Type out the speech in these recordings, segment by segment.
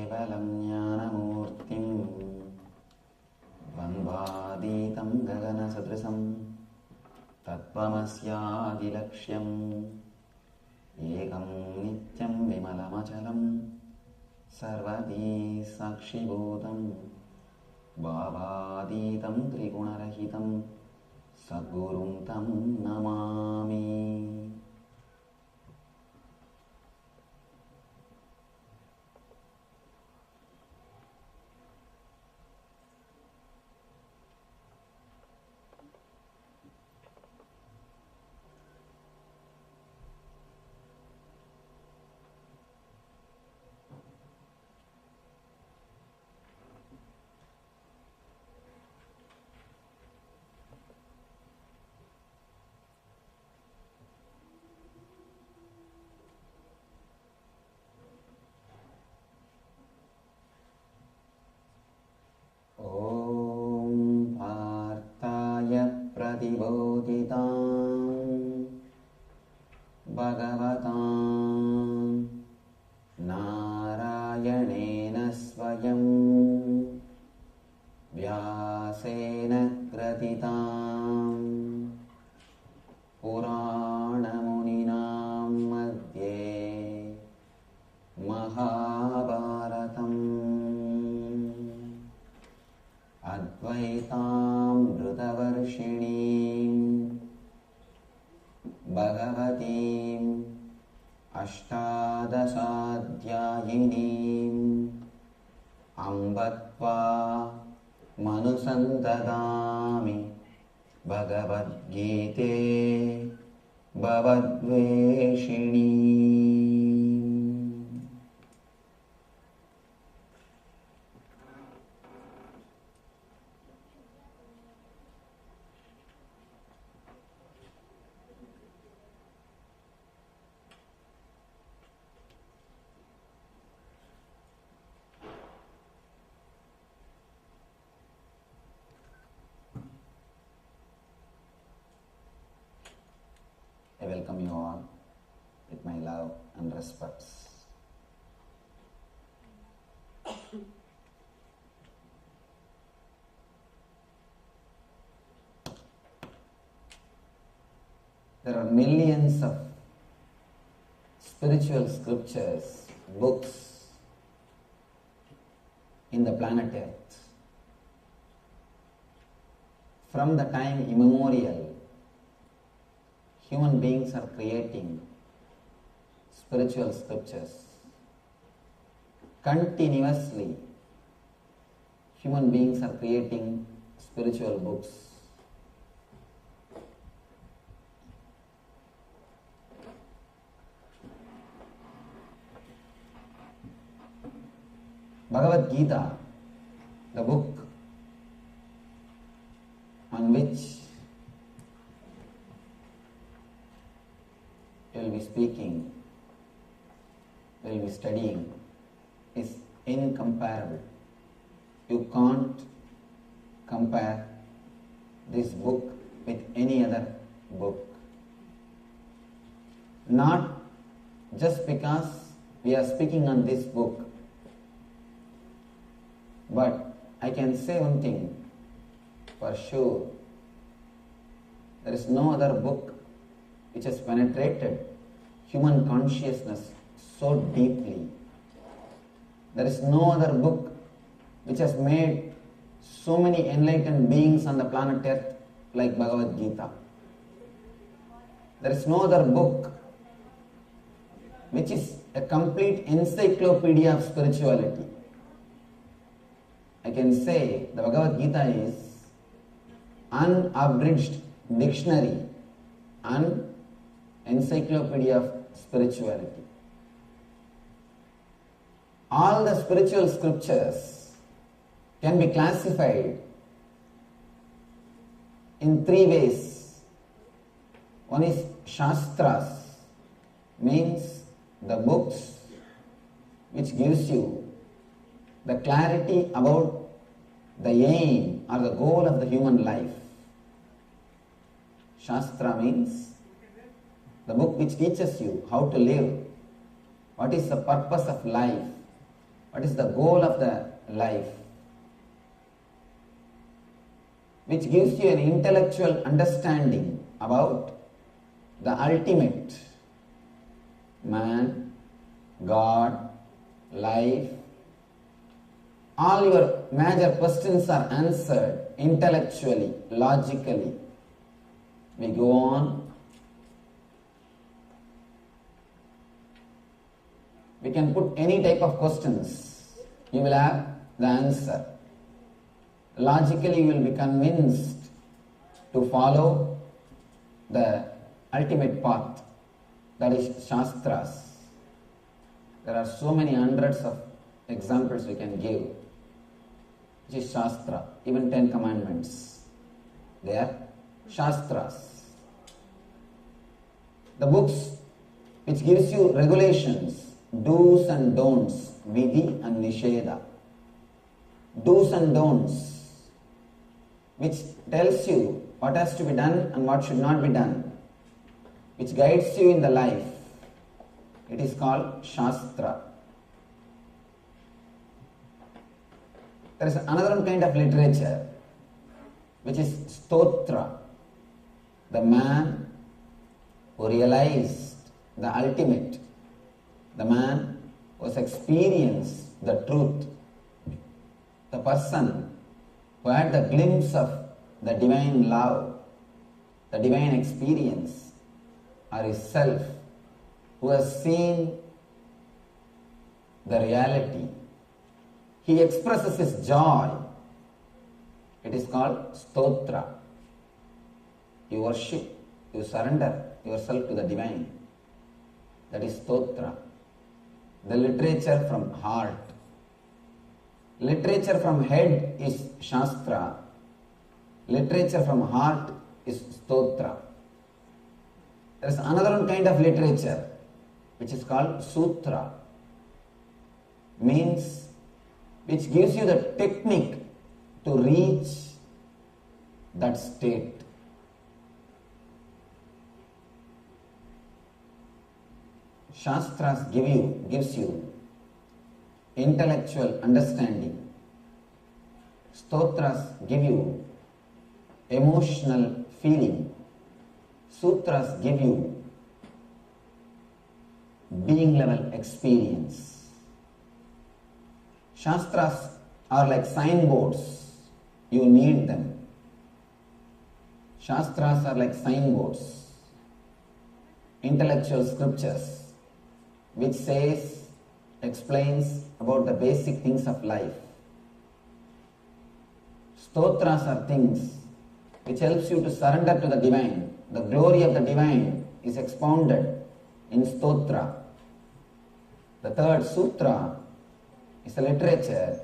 केवलं ज्ञानमूर्तिं द्वन्द्वातीतं गगनसदृशं तत्त्वमस्यादिलक्ष्यम् एकं नित्यं विमलमचलं सर्वदी साक्षिभूतं भावातीतं त्रिगुणरहितं सद्गुरुं तं नमामि. भगवतां नारायणेन स्वयं व्यासेन ग्रथितां पुराणमुनिनां मध्ये महाभारतम् अद्वैतामृतवर्षिणीं भगवतीम् अष्टादशाध्यायिनीम् अम्ब त्वामनुसन्ततामि भगवद्गीते भवद्वेषिणी. I welcome you all with my love and respects. There are millions of spiritual scriptures, books in the planet Earth. From the time immemorial, human beings are creating spiritual scriptures. Continuously, human beings are creating spiritual books. Bhagavad Gita, the book on which will be speaking, will be studying, is incomparable. You can't compare this book with any other book. Not just because we are speaking on this book, but I can say one thing for sure. There is no other book which has penetrated human consciousness so deeply. There is no other book which has made so many enlightened beings on the planet Earth like Bhagavad Gita. There is no other book which is a complete encyclopedia of spirituality. I can say the Bhagavad Gita is unabridged dictionary and encyclopedia of spirituality. All the spiritual scriptures can be classified in three ways. One is Shastras, means the books which gives you the clarity about the aim or the goal of the human life. Shastra means the book which teaches you how to live, what is the purpose of life, what is the goal of the life, which gives you an intellectual understanding about the ultimate man, God, life. All your major questions are answered intellectually, logically. We go on. We can put any type of questions. You will have the answer. Logically, you will be convinced to follow the ultimate path, that is Shastras. There are so many hundreds of examples we can give, which is Shastra, even 10 commandments. They are Shastras. The books which gives you regulations, do's and don'ts, Vidhi and Nisheda. Do's and don'ts, which tells you what has to be done and what should not be done, which guides you in the life. It is called Shastra. There is another kind of literature, which is Stotra. The man who realized the ultimate, the man who has experienced the truth, the person who had the glimpse of the divine love, the divine experience, or his self, who has seen the reality. He expresses his joy. It is called Stotra. You worship, you surrender yourself to the divine. That is Stotra. The literature from heart. Literature from head is Shastra. Literature from heart is Stotra. There is another kind of literature which is called Sutra. Means which gives you the technique to reach that state. Shastras gives you intellectual understanding. Stotras give you emotional feeling. Sutras give you being level experience. Shastras are like signboards. You need them. Shastras are like signboards, intellectual scriptures, which explains about the basic things of life. Stotras are things which helps you to surrender to the divine. The glory of the divine is expounded in Stotra. The third Sutra is a literature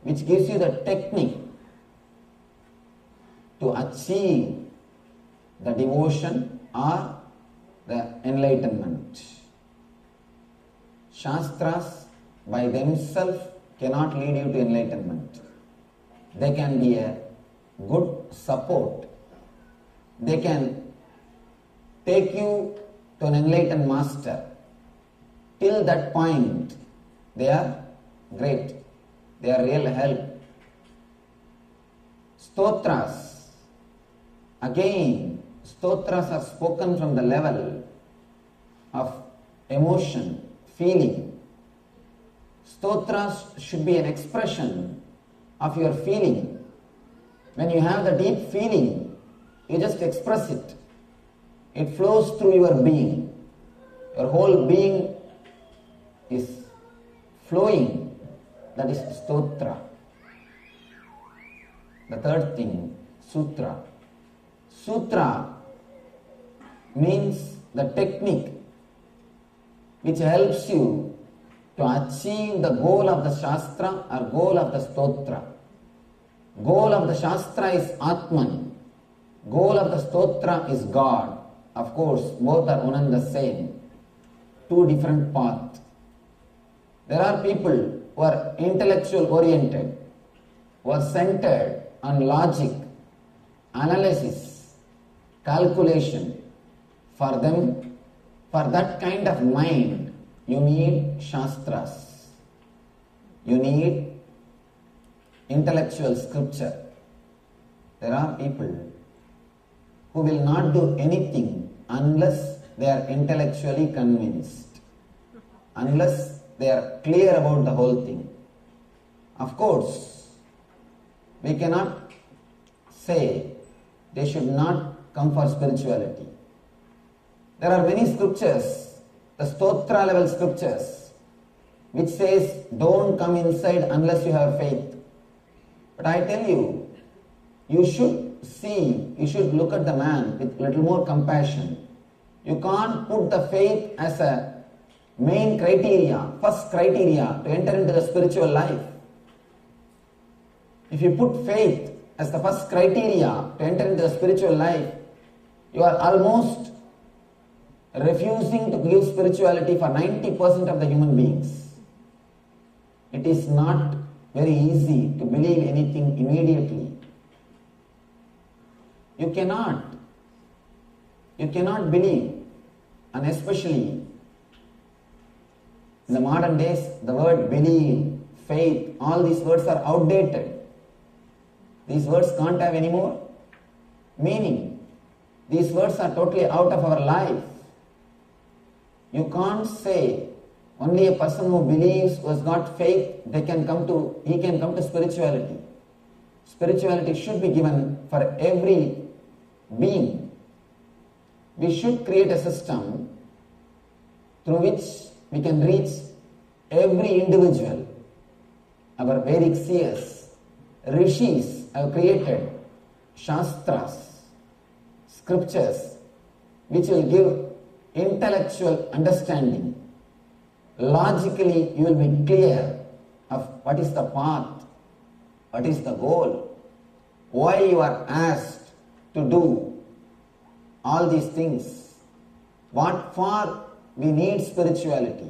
which gives you the technique to achieve the devotion or the enlightenment. Shastras by themselves cannot lead you to enlightenment. They can be a good support. They can take you to an enlightened master. Till that point, they are great. They are real help. Stotras, again, stotras are spoken from the level of emotion, feeling. Stotras should be an expression of your feeling. When you have the deep feeling, you just express it. It flows through your being. Your whole being is flowing. That is Stotra. The third thing, Sutra. Sutra means the technique which helps you to achieve the goal of the Shastra or goal of the Stotra. Goal of the Shastra is Atman. Goal of the Stotra is God. Of course, both are one and the same. Two different paths. There are people who are intellectual oriented, who are centered on logic, analysis, calculation. For them, for that kind of mind, you need Shastras. You need intellectual scripture. There are people who will not do anything unless they are intellectually convinced, unless they are clear about the whole thing. Of course, we cannot say they should not come for spirituality. There are many scriptures, the stotra level scriptures, which says don't come inside unless you have faith. But I tell you, you should look at the man with little more compassion. You can't put the faith as a main criteria, first criteria to enter into the spiritual life. If you put faith as the first criteria to enter into the spiritual life, you are almost refusing to give spirituality for 90% of the human beings. It is not very easy to believe anything immediately. You cannot believe, and especially in the modern days, the word believe, faith, all these words are outdated. These words can't have any more meaning. These words are totally out of our life. You can't say only a person who believes, who has got faith, he can come to spirituality. Spirituality should be given for every being. We should create a system through which we can reach every individual. Our Vedic seers, rishis have created shastras, scriptures, which will give intellectual understanding. Logically, you will be clear of what is the path, what is the goal, why you are asked to do all these things, what for we need spirituality.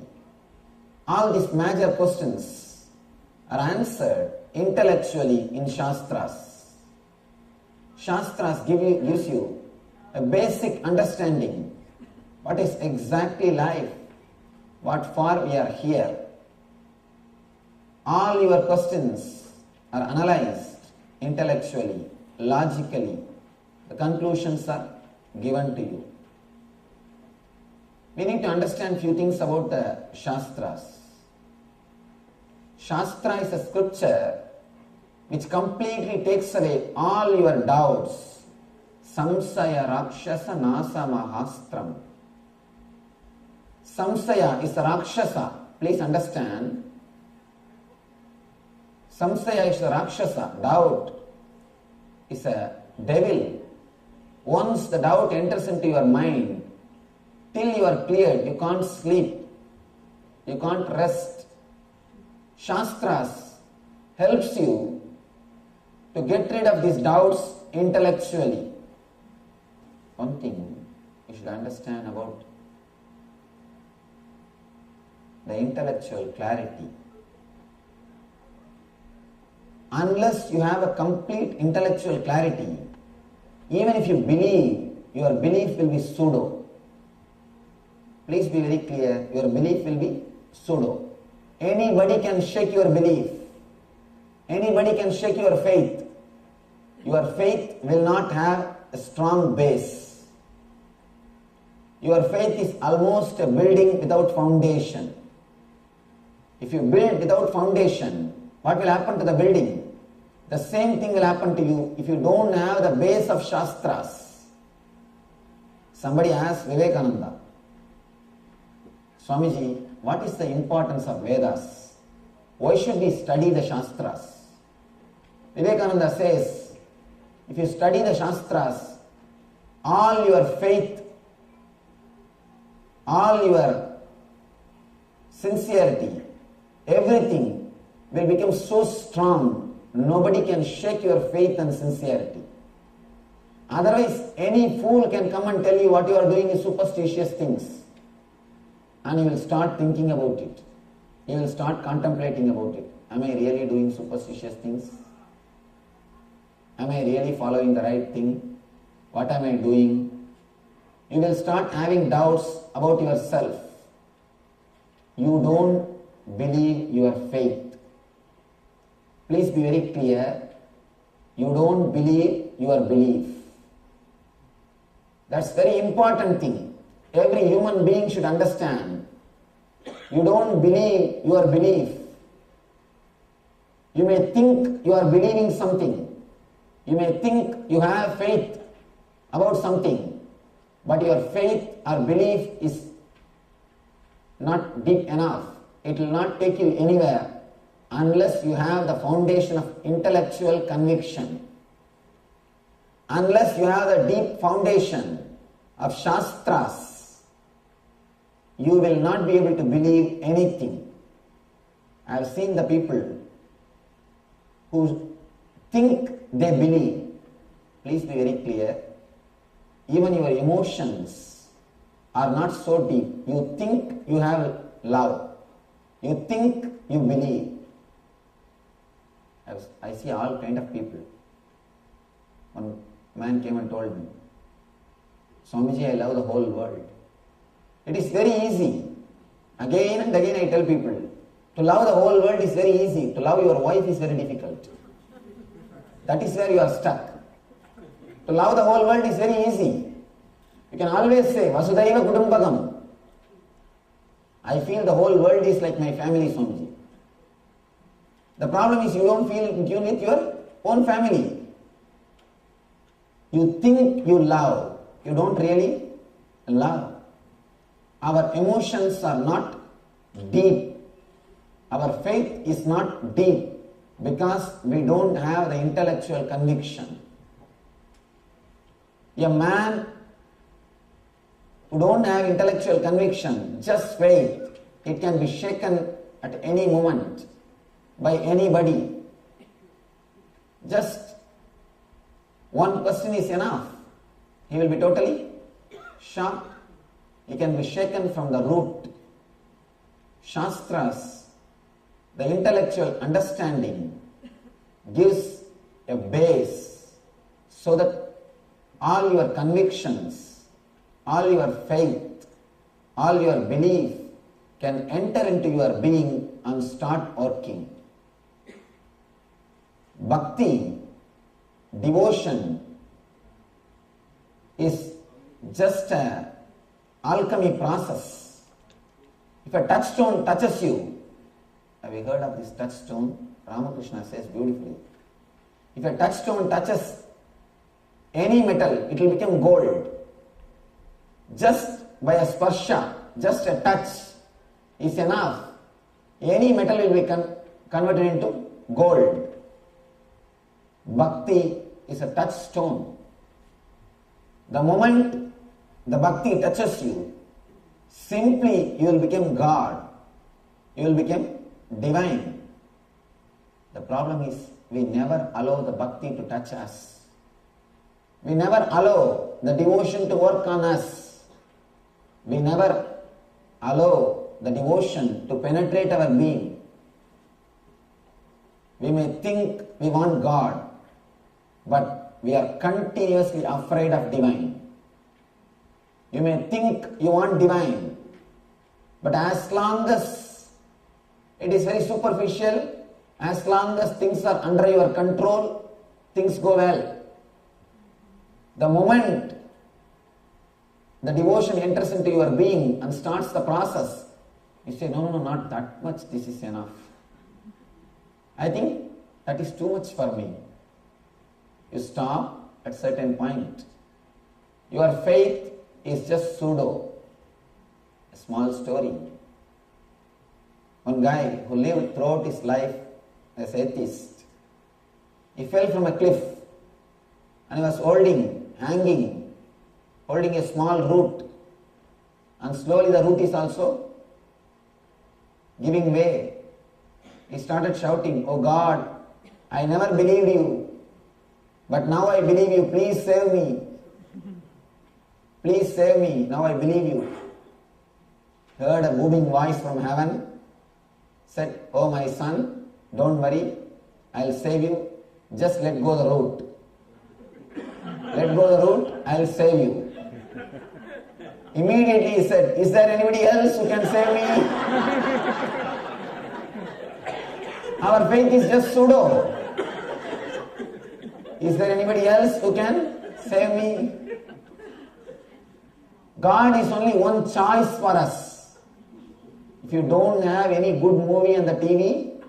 All these major questions are answered intellectually in Shastras. Shastras gives you a basic understanding what is exactly life, what for we are here. All your questions are analyzed intellectually, logically. The conclusions are given to you. We need to understand few things about the Shastras. Shastra is a scripture which completely takes away all your doubts. Samsaya Rakshasa Nasa Mahastram. Samsaya is a Rakshasa. Please understand. Samsaya is a Rakshasa. Doubt is a devil. Once the doubt enters into your mind, till you are cleared, you can't sleep. You can't rest. Shastras helps you to get rid of these doubts intellectually. One thing you should understand about the intellectual clarity. Unless you have a complete intellectual clarity, even if you believe, your belief will be pseudo. Please be very clear, your belief will be pseudo. Anybody can shake your belief. Anybody can shake your faith. Your faith will not have a strong base. Your faith is almost a building without foundation. If you build without foundation, what will happen to the building? The same thing will happen to you if you don't have the base of Shastras. Somebody asked Vivekananda, Swamiji, what is the importance of Vedas? Why should we study the Shastras? Vivekananda says, if you study the Shastras, all your faith, all your sincerity, everything will become so strong, nobody can shake your faith and sincerity. Otherwise, any fool can come and tell you what you are doing is superstitious things. And you will start thinking about it. You will start contemplating about it. Am I really doing superstitious things? Am I really following the right thing? What am I doing? You will start having doubts about yourself. You don't believe your faith. Please be very clear. You don't believe your belief. That's very important thing. Every human being should understand. You don't believe your belief. You may think you are believing something. You may think you have faith about something, but your faith or belief is not deep enough. It will not take you anywhere unless you have the foundation of intellectual conviction. Unless you have the deep foundation of Shastras, you will not be able to believe anything. I have seen the people who think they believe. Please be very clear. Even your emotions are not so deep. You think you have love. You think you believe. I see all kind of people. One man came and told me, Swamiji, I love the whole world. It is very easy. Again and again I tell people, to love the whole world is very easy. To love your wife is very difficult. That is where you are stuck. To love the whole world is very easy. You can always say, Vasudhaiva Kutumbakam. I feel the whole world is like my family, Swamiji. The problem is you don't feel in tune with your own family. You think you love. You don't really love. Our emotions are not deep. Our faith is not deep because we don't have the intellectual conviction. A man who don't have intellectual conviction, just faith, it can be shaken at any moment by anybody. Just one question is enough. He will be totally shocked. He can be shaken from the root. Shastras, the intellectual understanding, gives a base so that all your convictions, all your faith, all your belief can enter into your being and start working. Bhakti, devotion, is just an alchemy process. If a touchstone touches you, have you heard of this touchstone? Ramakrishna says beautifully. If a touchstone touches any metal, it will become gold. Just by a sparsha, just a touch is enough. Any metal will be converted into gold. Bhakti is a touchstone. The moment the bhakti touches you, simply you will become God. You will become divine. The problem is we never allow the bhakti to touch us. We never allow the devotion to work on us. We never allow the devotion to penetrate our being. We may think we want God, but we are continuously afraid of divine. You may think you want divine, but as long as it is very superficial, as long as things are under your control, things go well. The moment the devotion enters into your being and starts the process, you say, no, not that much, this is enough. I think that is too much for me. You stop at certain point. Your faith is just pseudo. A small story. One guy who lived throughout his life as atheist, he fell from a cliff and he was hanging, holding a small root, and slowly the root is also giving way. He started shouting, "Oh God, I never believed you, but now I believe you, please save me. Please save me, now I believe you." Heard a booming voice from heaven, said, "Oh my son, don't worry, I'll save you, just let go the root. Let go the root, I'll save you." Immediately he said, "Is there anybody else who can save me?" Our faith is just pseudo. Is there anybody else who can save me? God is only one choice for us. If you don't have any good movie on the TV,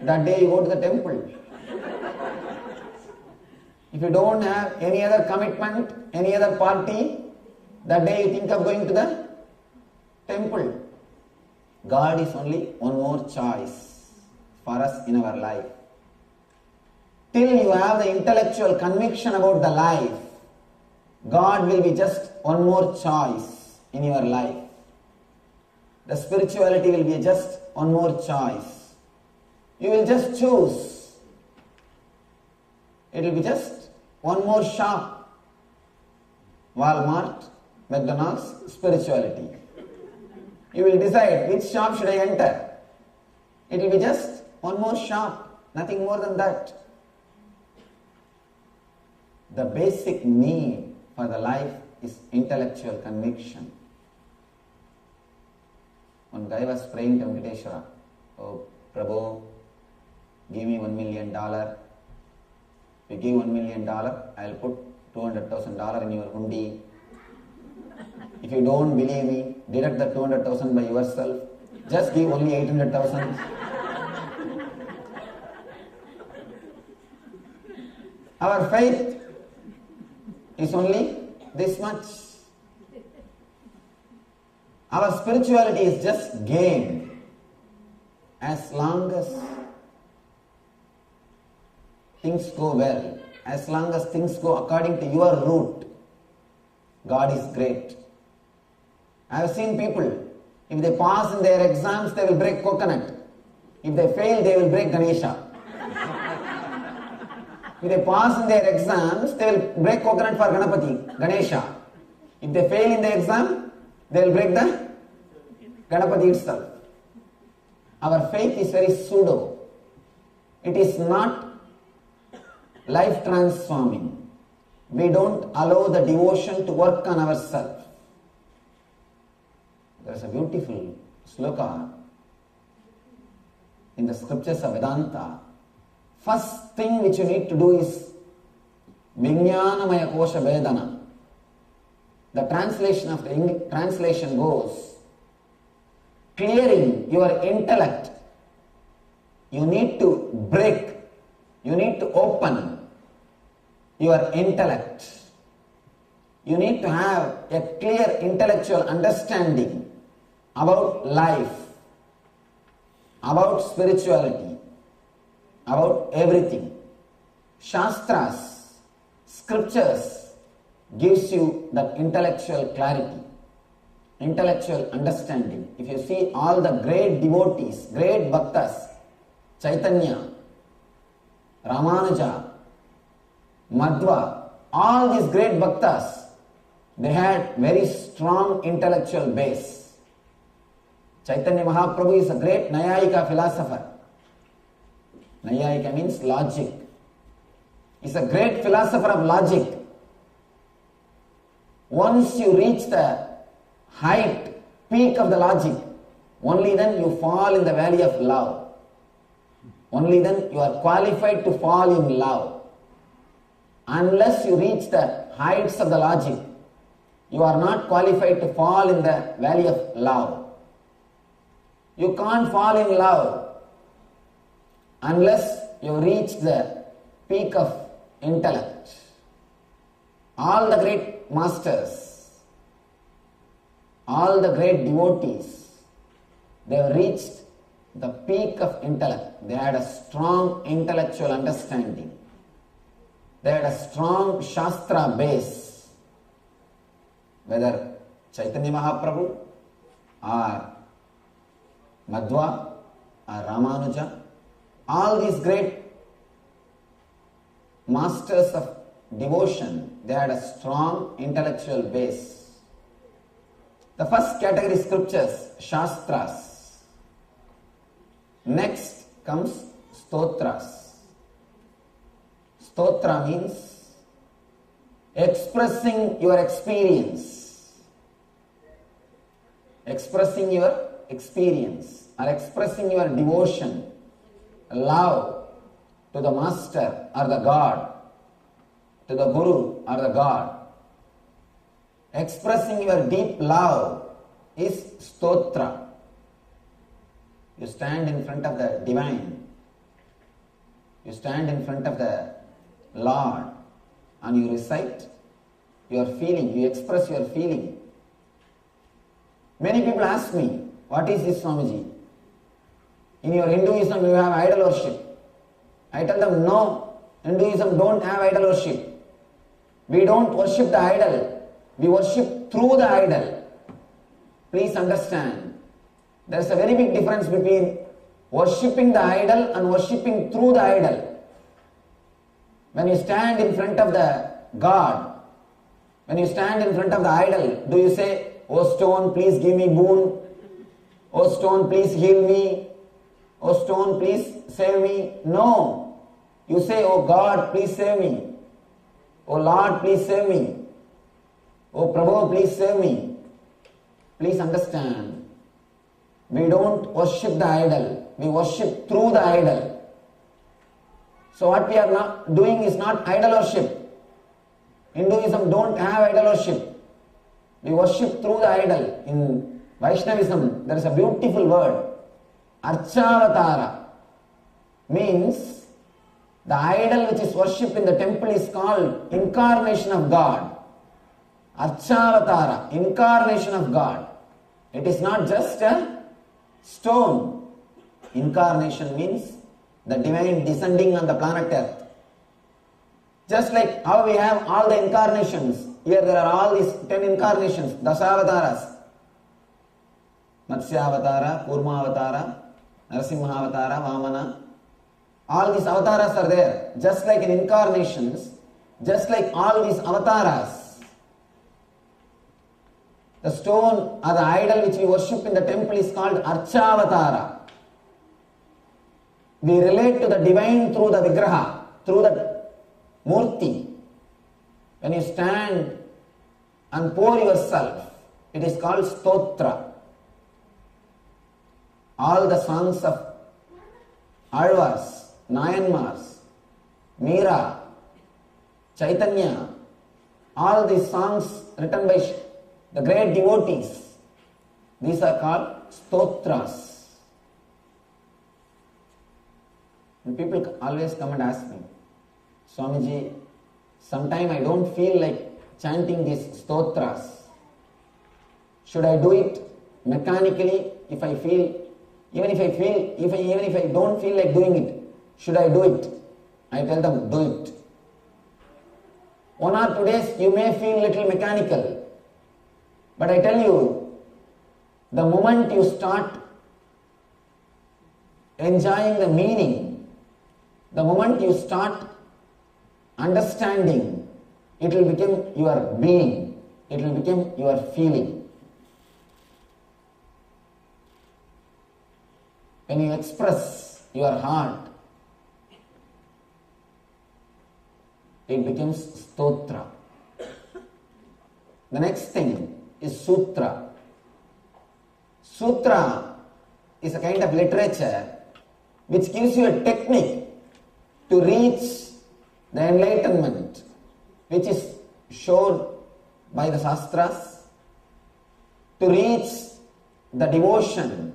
that day you go to the temple. If you don't have any other commitment, any other party, that day you think of going to the temple. God is only one more choice for us in our life. Till you have the intellectual conviction about the life, God will be just one more choice in your life. The spirituality will be just one more choice. You will just choose. It will be just one more shop. Walmart, McDonald's, spirituality. You will decide which shop should I enter. It will be just one more shop, nothing more than that. The basic need for the life is intellectual conviction. One guy was praying to Venkateshwara, "Oh Prabhu, give me $1 million. If you give $1 million, I'll put $200,000 in your hundi. If you don't believe me, deduct the 200,000 by yourself. Just give only 800,000. Our faith is only this much. Our spirituality is just game. As long as things go well, as long as things go according to your route, God is great. I have seen people, if they pass in their exams, they will break coconut. If they fail, they will break Ganesha. If they pass in their exams, they will break coconut for Ganapati, Ganesha. If they fail in the exam, they will break the Ganapati itself. Our faith is very pseudo. It is not life transforming. We don't allow the devotion to work on ourselves. There is a beautiful sloka in the scriptures of Vedanta. First thing which you need to do is Vijnanamaya Kosha Vedana. The translation of the translation goes, clearing your intellect. You need to break, you need to open your intellect. You need to have a clear intellectual understanding about life, about spirituality, about everything. Shastras, scriptures gives you that intellectual clarity, intellectual understanding. If you see all the great devotees, great bhaktas, Chaitanya, Ramanuja, Madhva, all these great bhaktas, they had very strong intellectual base. Chaitanya Mahaprabhu is a great Nayayika philosopher. Nayayika means logic. He's a great philosopher of logic. Once you reach the height, peak of the logic, only then you fall in the valley of love. Only then you are qualified to fall in love. Unless you reach the heights of the logic, you are not qualified to fall in the valley of love. You can't fall in love unless you reach the peak of intellect. All the great masters, all the great devotees, they have reached the peak of intellect. They had a strong intellectual understanding. They had a strong Shastra base. Whether Chaitanya Mahaprabhu or Madhva or Ramanuja, all these great masters of devotion, they had a strong intellectual base. The first category is scriptures, Shastras. Next comes Stotras. Stotra means expressing your experience. Expressing your experience or expressing your devotion love to the master or the God, to the Guru or the God. Expressing your deep love is stotra. You stand in front of the divine. You stand in front of the Lord and you recite your feeling, you express your feeling. Many people ask me, what is this, Swamiji? In your Hinduism you have idol worship. I tell them, no, Hinduism don't have idol worship. We don't worship the idol, we worship through the idol. Please understand, there is a very big difference between worshipping the idol and worshipping through the idol. When you stand in front of the God, when you stand in front of the idol, do you say, oh stone, please give me boon? Oh stone, please heal me? Oh stone, please save me? No. You say, oh God, please save me. Oh Lord, please save me. Oh Prabhu, please save me. Please understand, we don't worship the idol, we worship through the idol. So what we are not doing is not idol worship. Hinduism don't have idol worship. We worship through the idol. In Vaishnavism, there is a beautiful word, Archavatara. Means the idol which is worshipped in the temple is called incarnation of God. Archavatara, incarnation of God. It is not just a stone. Incarnation means the divine descending on the planet Earth. Just like how we have all the incarnations. Here there are all these 10 incarnations, Dasavataras. Matsyavatara, Kurmavatara, Narasimhavatara, Vamana. All these avatars are there. Just like in incarnations, just like all these avatars. The stone or the idol which we worship in the temple is called Archavatara. We relate to the divine through the Vigraha, through the Murti. When you stand and pour yourself, it is called Stotra. All the songs of Alvars, Nayanmars, Meera, Chaitanya, all these songs written by the great devotees, these are called stotras. And people always come and ask me, Swamiji, sometime I don't feel like chanting these stotras. Should I do it mechanically if I feel, even if I don't feel like doing it, should I do it? I tell them, do it. 1 or 2 days you may feel little mechanical. But I tell you, the moment you start enjoying the meaning, the moment you start understanding, it will become your being, it will become your feeling. When you express your heart, it becomes stotra. The next thing is sutra. Sutra is a kind of literature which gives you a technique to reach the enlightenment which is shown by the Shastras, to reach the devotion,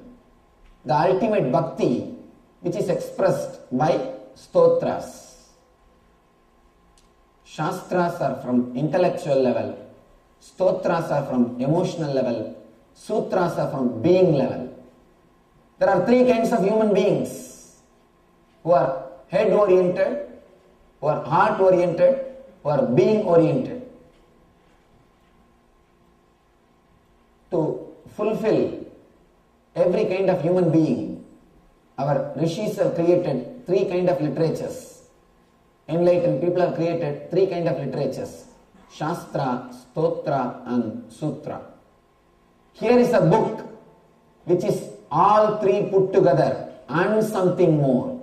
the ultimate bhakti which is expressed by stotras. Shastras are from intellectual level, stotras are from emotional level, sutras are from being level. There are 3 kinds of human beings who are head oriented, who are heart oriented, who are being oriented. To fulfill every kind of human being, our rishis have created 3 kinds of literatures. Enlightened people have created 3 kinds of literatures: Shastra, Stotra and Sutra. Here is a book which is all 3 put together and something more.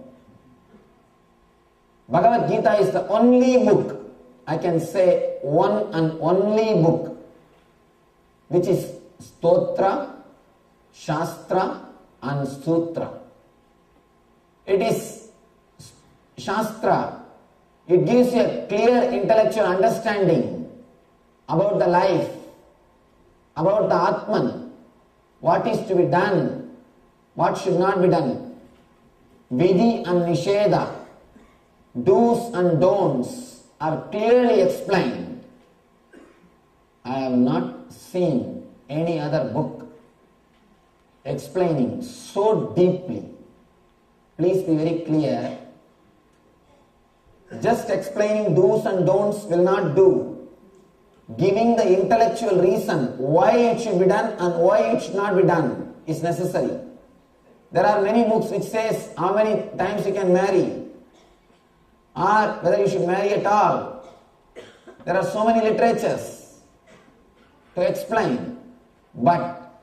Bhagavad Gita is the only book, I can say one and only book, which is Stotra, Shastra and Sutra. It is Shastra. It gives you a clear intellectual understanding about the life, about the Atman, what is to be done, what should not be done. Vidhi and Nisheda, do's and don'ts are clearly explained. I have not seen any other book explaining so deeply. Please be very clear. Just explaining do's and don'ts will not do. Giving the intellectual reason why it should be done and why it should not be done is necessary. There are many books which says how many times you can marry or whether you should marry at all. There are so many literatures to explain, but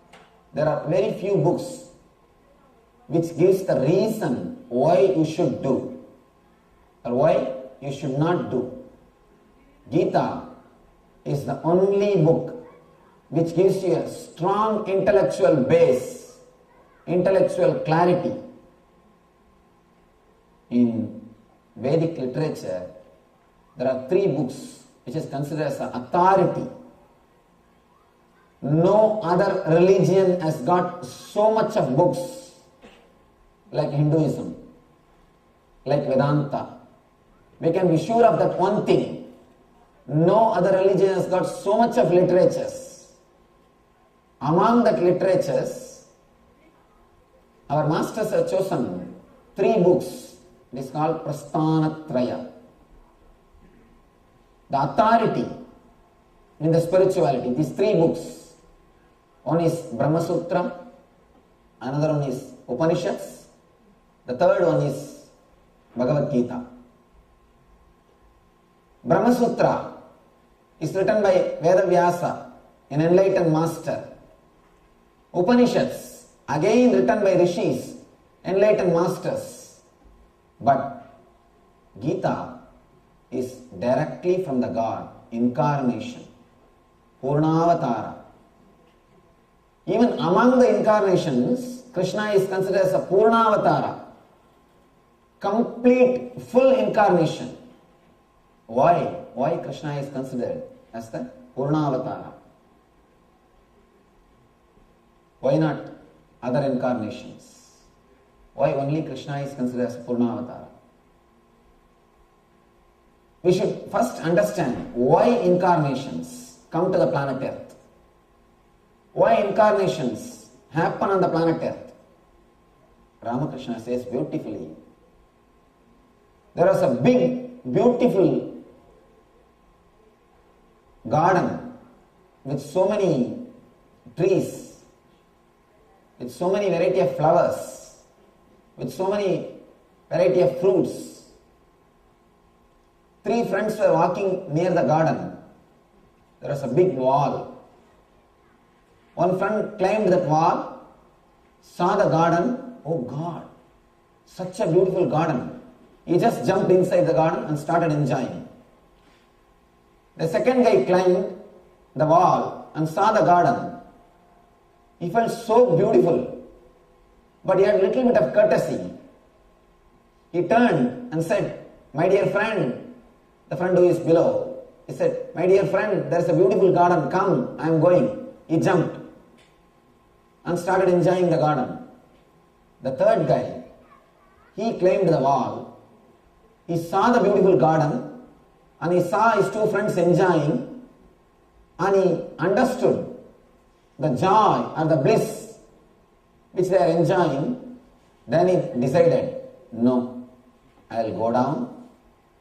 there are very few books which gives the reason why you should do or why you should not do. Gita is the only book which gives you a strong intellectual base, intellectual clarity. In Vedic literature, there are 3 books which is considered as an authority. No other religion has got so much of books like Hinduism, like Vedanta. We can be sure of that one thing. No other religion has got so much of literatures. Among that literatures, our masters have chosen 3 books. It is called Prasthanatraya. The authority in the spirituality, these 3 books. One is Brahma Sutra, another one is Upanishads, the third one is Bhagavad Gita. Brahma Sutra is written by Veda Vyasa, an enlightened master. Upanishads, again written by rishis, enlightened masters. But Gita is directly from the God, incarnation, Purnavatara. Even among the incarnations, Krishna is considered as a Purnavatara, complete, full incarnation. Why? Why Krishna is considered as the Purnavatara? Why not other incarnations? Why only Krishna is considered as Purnavatara? We should first understand why incarnations come to the planet Earth. Why incarnations happen on the planet Earth? Ramakrishna says beautifully. There was a big, beautiful garden with so many trees, with so many variety of flowers, with so many variety of fruits. 3 friends were walking near the garden. There was a big wall. One friend climbed that wall, saw the garden. Oh God, such a beautiful garden. He just jumped inside the garden and started enjoying. The second guy climbed the wall and saw the garden. He felt so beautiful, but he had a little bit of courtesy. He turned and said, "My dear friend," the friend who is below, he said, "My dear friend, there is a beautiful garden, come, I am going." He jumped and started enjoying the garden. The third guy, he climbed the wall, he saw the beautiful garden, and he saw his 2 friends enjoying, and he understood the joy or the bliss which they are enjoying. Then he decided, no, I will go down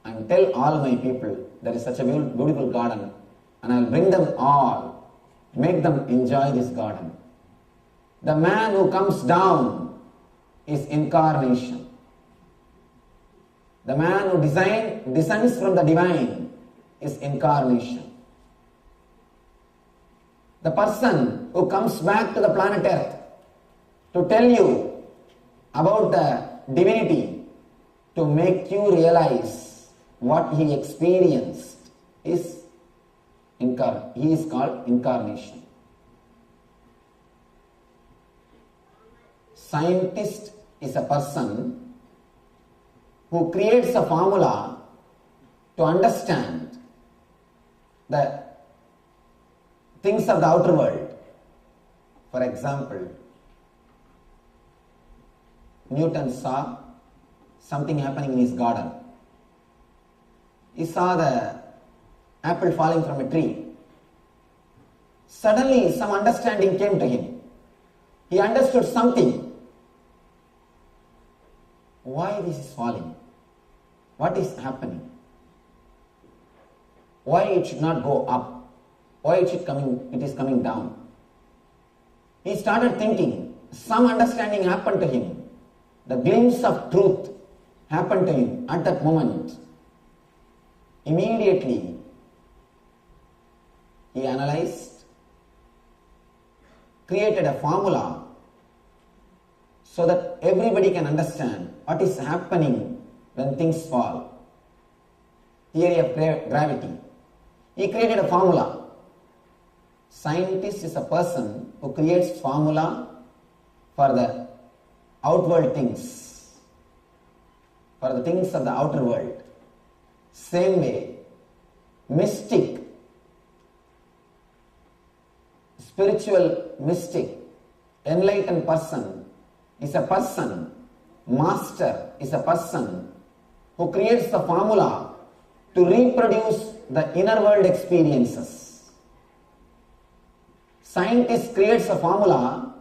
and tell all my people there is such a beautiful garden, and I will bring them all, make them enjoy this garden. The man who comes down is incarnation. The man who descends from the divine is incarnation. The person who comes back to the planet Earth to tell you about the divinity, to make you realize what he experienced, he is called incarnation. Scientist is a person who creates a formula to understand the things of the outer world. For example, Newton saw something happening in his garden. He saw the apple falling from a tree. Suddenly some understanding came to him. He understood something. Why this is falling? What is happening? Why it should not go up? Why it is coming down? He started thinking. Some understanding happened to him. The glimpse of truth happened to him at that moment. Immediately, he analyzed, created a formula so that everybody can understand what is happening when things fall. Theory of gravity. He created a formula. Scientist is a person who creates formula for the outward things, for the things of the outer world. Same way, mystic, spiritual mystic, enlightened person is a person, master is a person who creates the formula to reproduce the inner world experiences. Scientist creates a formula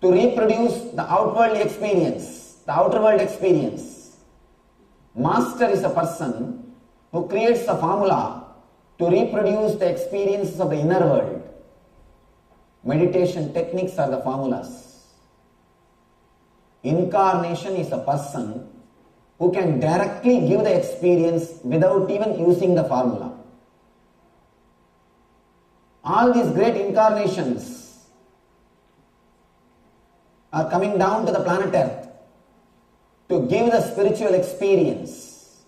to reproduce the outward experience, the outer world experience. Master is a person who creates a formula to reproduce the experiences of the inner world. Meditation techniques are the formulas. Incarnation is a person who can directly give the experience without even using the formula. All these great incarnations are coming down to the planet Earth to give the spiritual experience,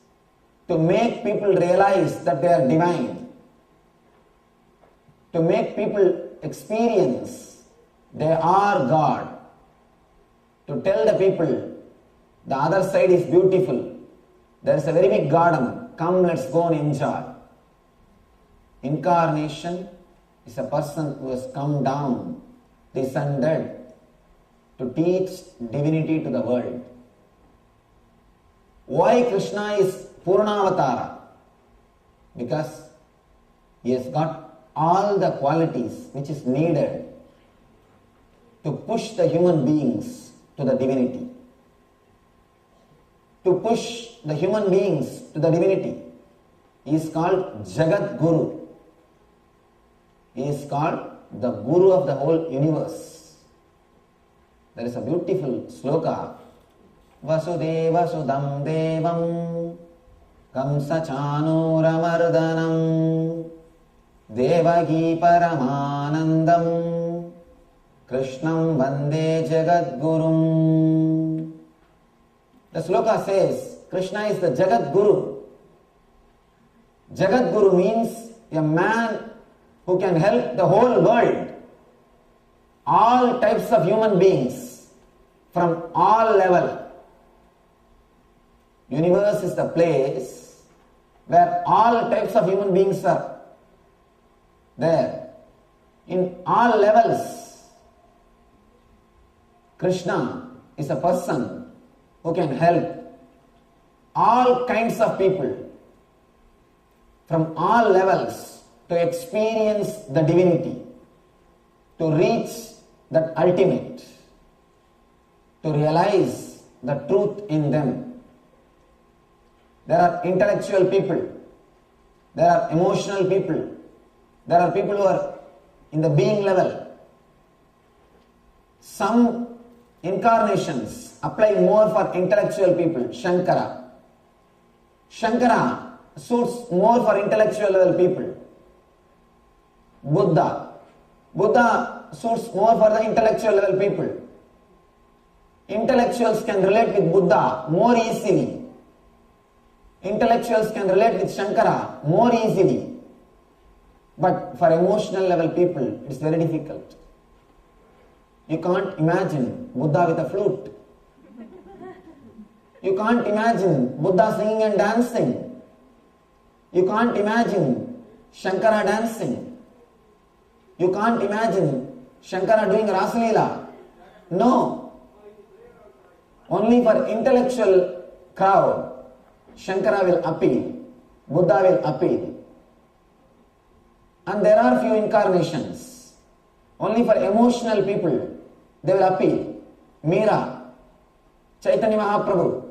to make people realize that they are divine, to make people experience they are God, to tell the people the other side is beautiful, there is a very big garden, come let's go and enjoy. Incarnation is a person who has come down, descended to teach divinity to the world. Why Krishna is Purnavatara? Because he has got all the qualities which is needed to push the human beings to the divinity. To push the human beings to the divinity. He is called Jagat Guru. He is called the Guru of the whole universe. There is a beautiful sloka. Vasudeva Sudam Devam Kamsa Chanuramardanam Devagi Paramanandam Krishnam Vande Jagat Gurum. The sloka says Krishna is the Jagat Guru. Jagat Guru means a man who can help the whole world, all types of human beings from all level. Universe is the place where all types of human beings are there. In all levels, Krishna is a person who can help all kinds of people from all levels to experience the divinity, to reach that ultimate, to realize the truth in them. There are intellectual people, there are emotional people, there are people who are in the being level. Some incarnations apply more for intellectual people. Shankara suits more for intellectual level people. Buddha suits more for the intellectual level people. Intellectuals can relate with Buddha more easily. Intellectuals can relate with Shankara more easily. But for emotional level people, it is very difficult. You can't imagine Buddha with a flute. You can't imagine Buddha singing and dancing. You can't imagine Shankara dancing. You can't imagine Shankara doing Rasalila. No. Only for intellectual crowd, Shankara will appeal. Buddha will appeal. And there are few incarnations. Only for emotional people, they will appeal. Meera, Chaitanya Mahaprabhu.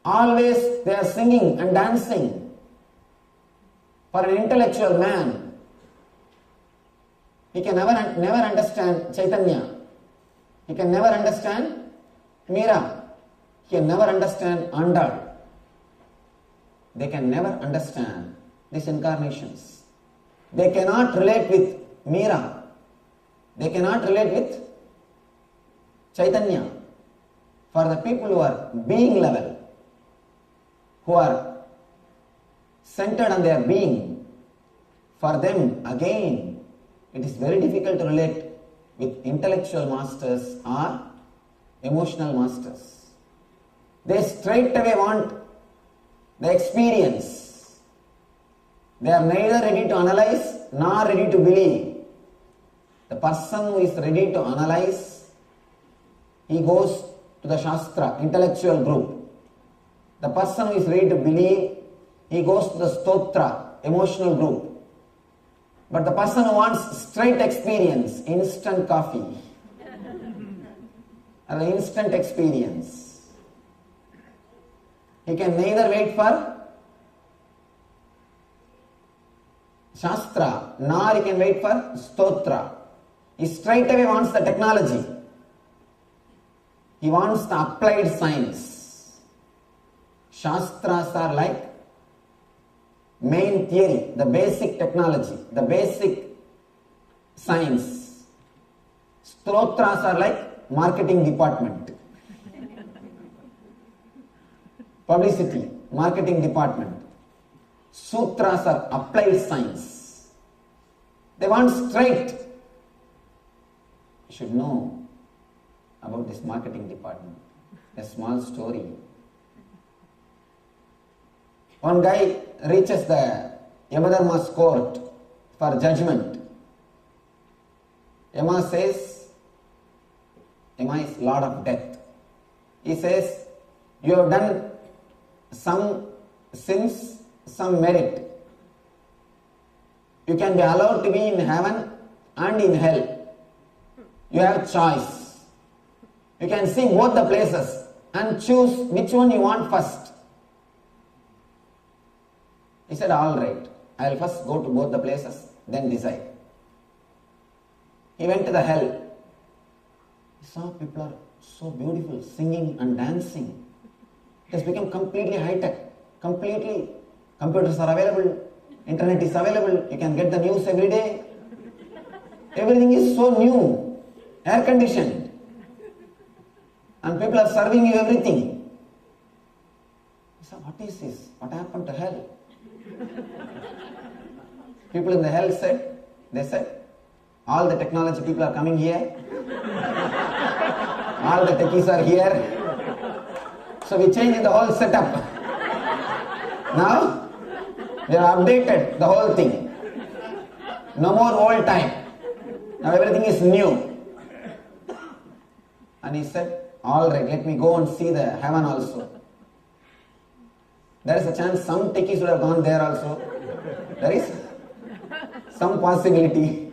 Always they are singing and dancing. For an intellectual man, he can never understand Chaitanya. He can never understand Meera. He can never understand Andal. They can never understand these incarnations. They cannot relate with Meera. They cannot relate with Chaitanya. For the people who are being level, who are centered on their being, for them again it is very difficult to relate with intellectual masters or emotional masters. They straight away want the experience. They are neither ready to analyze nor ready to believe. The person who is ready to analyze, he goes to the Shastra, intellectual group. The person who is ready to believe, he goes to the Stotra, emotional group. But the person who wants straight experience, instant coffee, or instant experience, he can neither wait for Shastra, nor he can wait for Stotra. He straight away wants the technology. He wants the applied science. Shastras are like main theory, the basic technology, the basic science. Stotras are like marketing department. Publicity, marketing department. Sutras are applied science. They want straight. You should know about this marketing department. A small story. One guy reaches the Yamadharma's court for judgment. Yama says, Yama is Lord of Death. He says, you have done some sins, some merit. You can be allowed to be in heaven and in hell. You have choice. You can see both the places and choose which one you want first. He said, all right, I will first go to both the places, then decide. He went to the hell. He saw people are so beautiful, singing and dancing. It has become completely high-tech, completely. Computers are available, internet is available, you can get the news every day. Everything is so new, air-conditioned. And people are serving you everything. He said, what is this? What happened to hell? People in the hell said, all the technology people are coming here. All the techies are here. So we changed the whole setup. Now, we have updated the whole thing. No more old time. Now everything is new. And he said, all right, let me go and see the heaven also. There is a chance some techies would have gone there also. There is some possibility.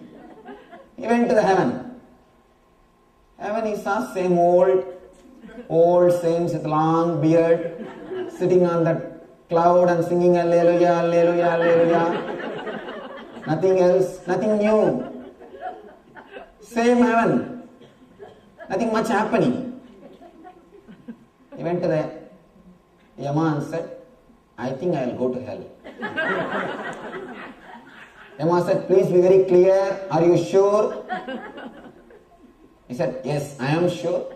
He went to the heaven. Heaven he saw same old saints with long beard, sitting on that cloud and singing Alleluia, Alleluia, Alleluia. Nothing else, nothing new. Same heaven. Nothing much happening. He went to the Yama and said, I think I will go to hell. Yama said, please be very clear. Are you sure? He said, yes, I am sure.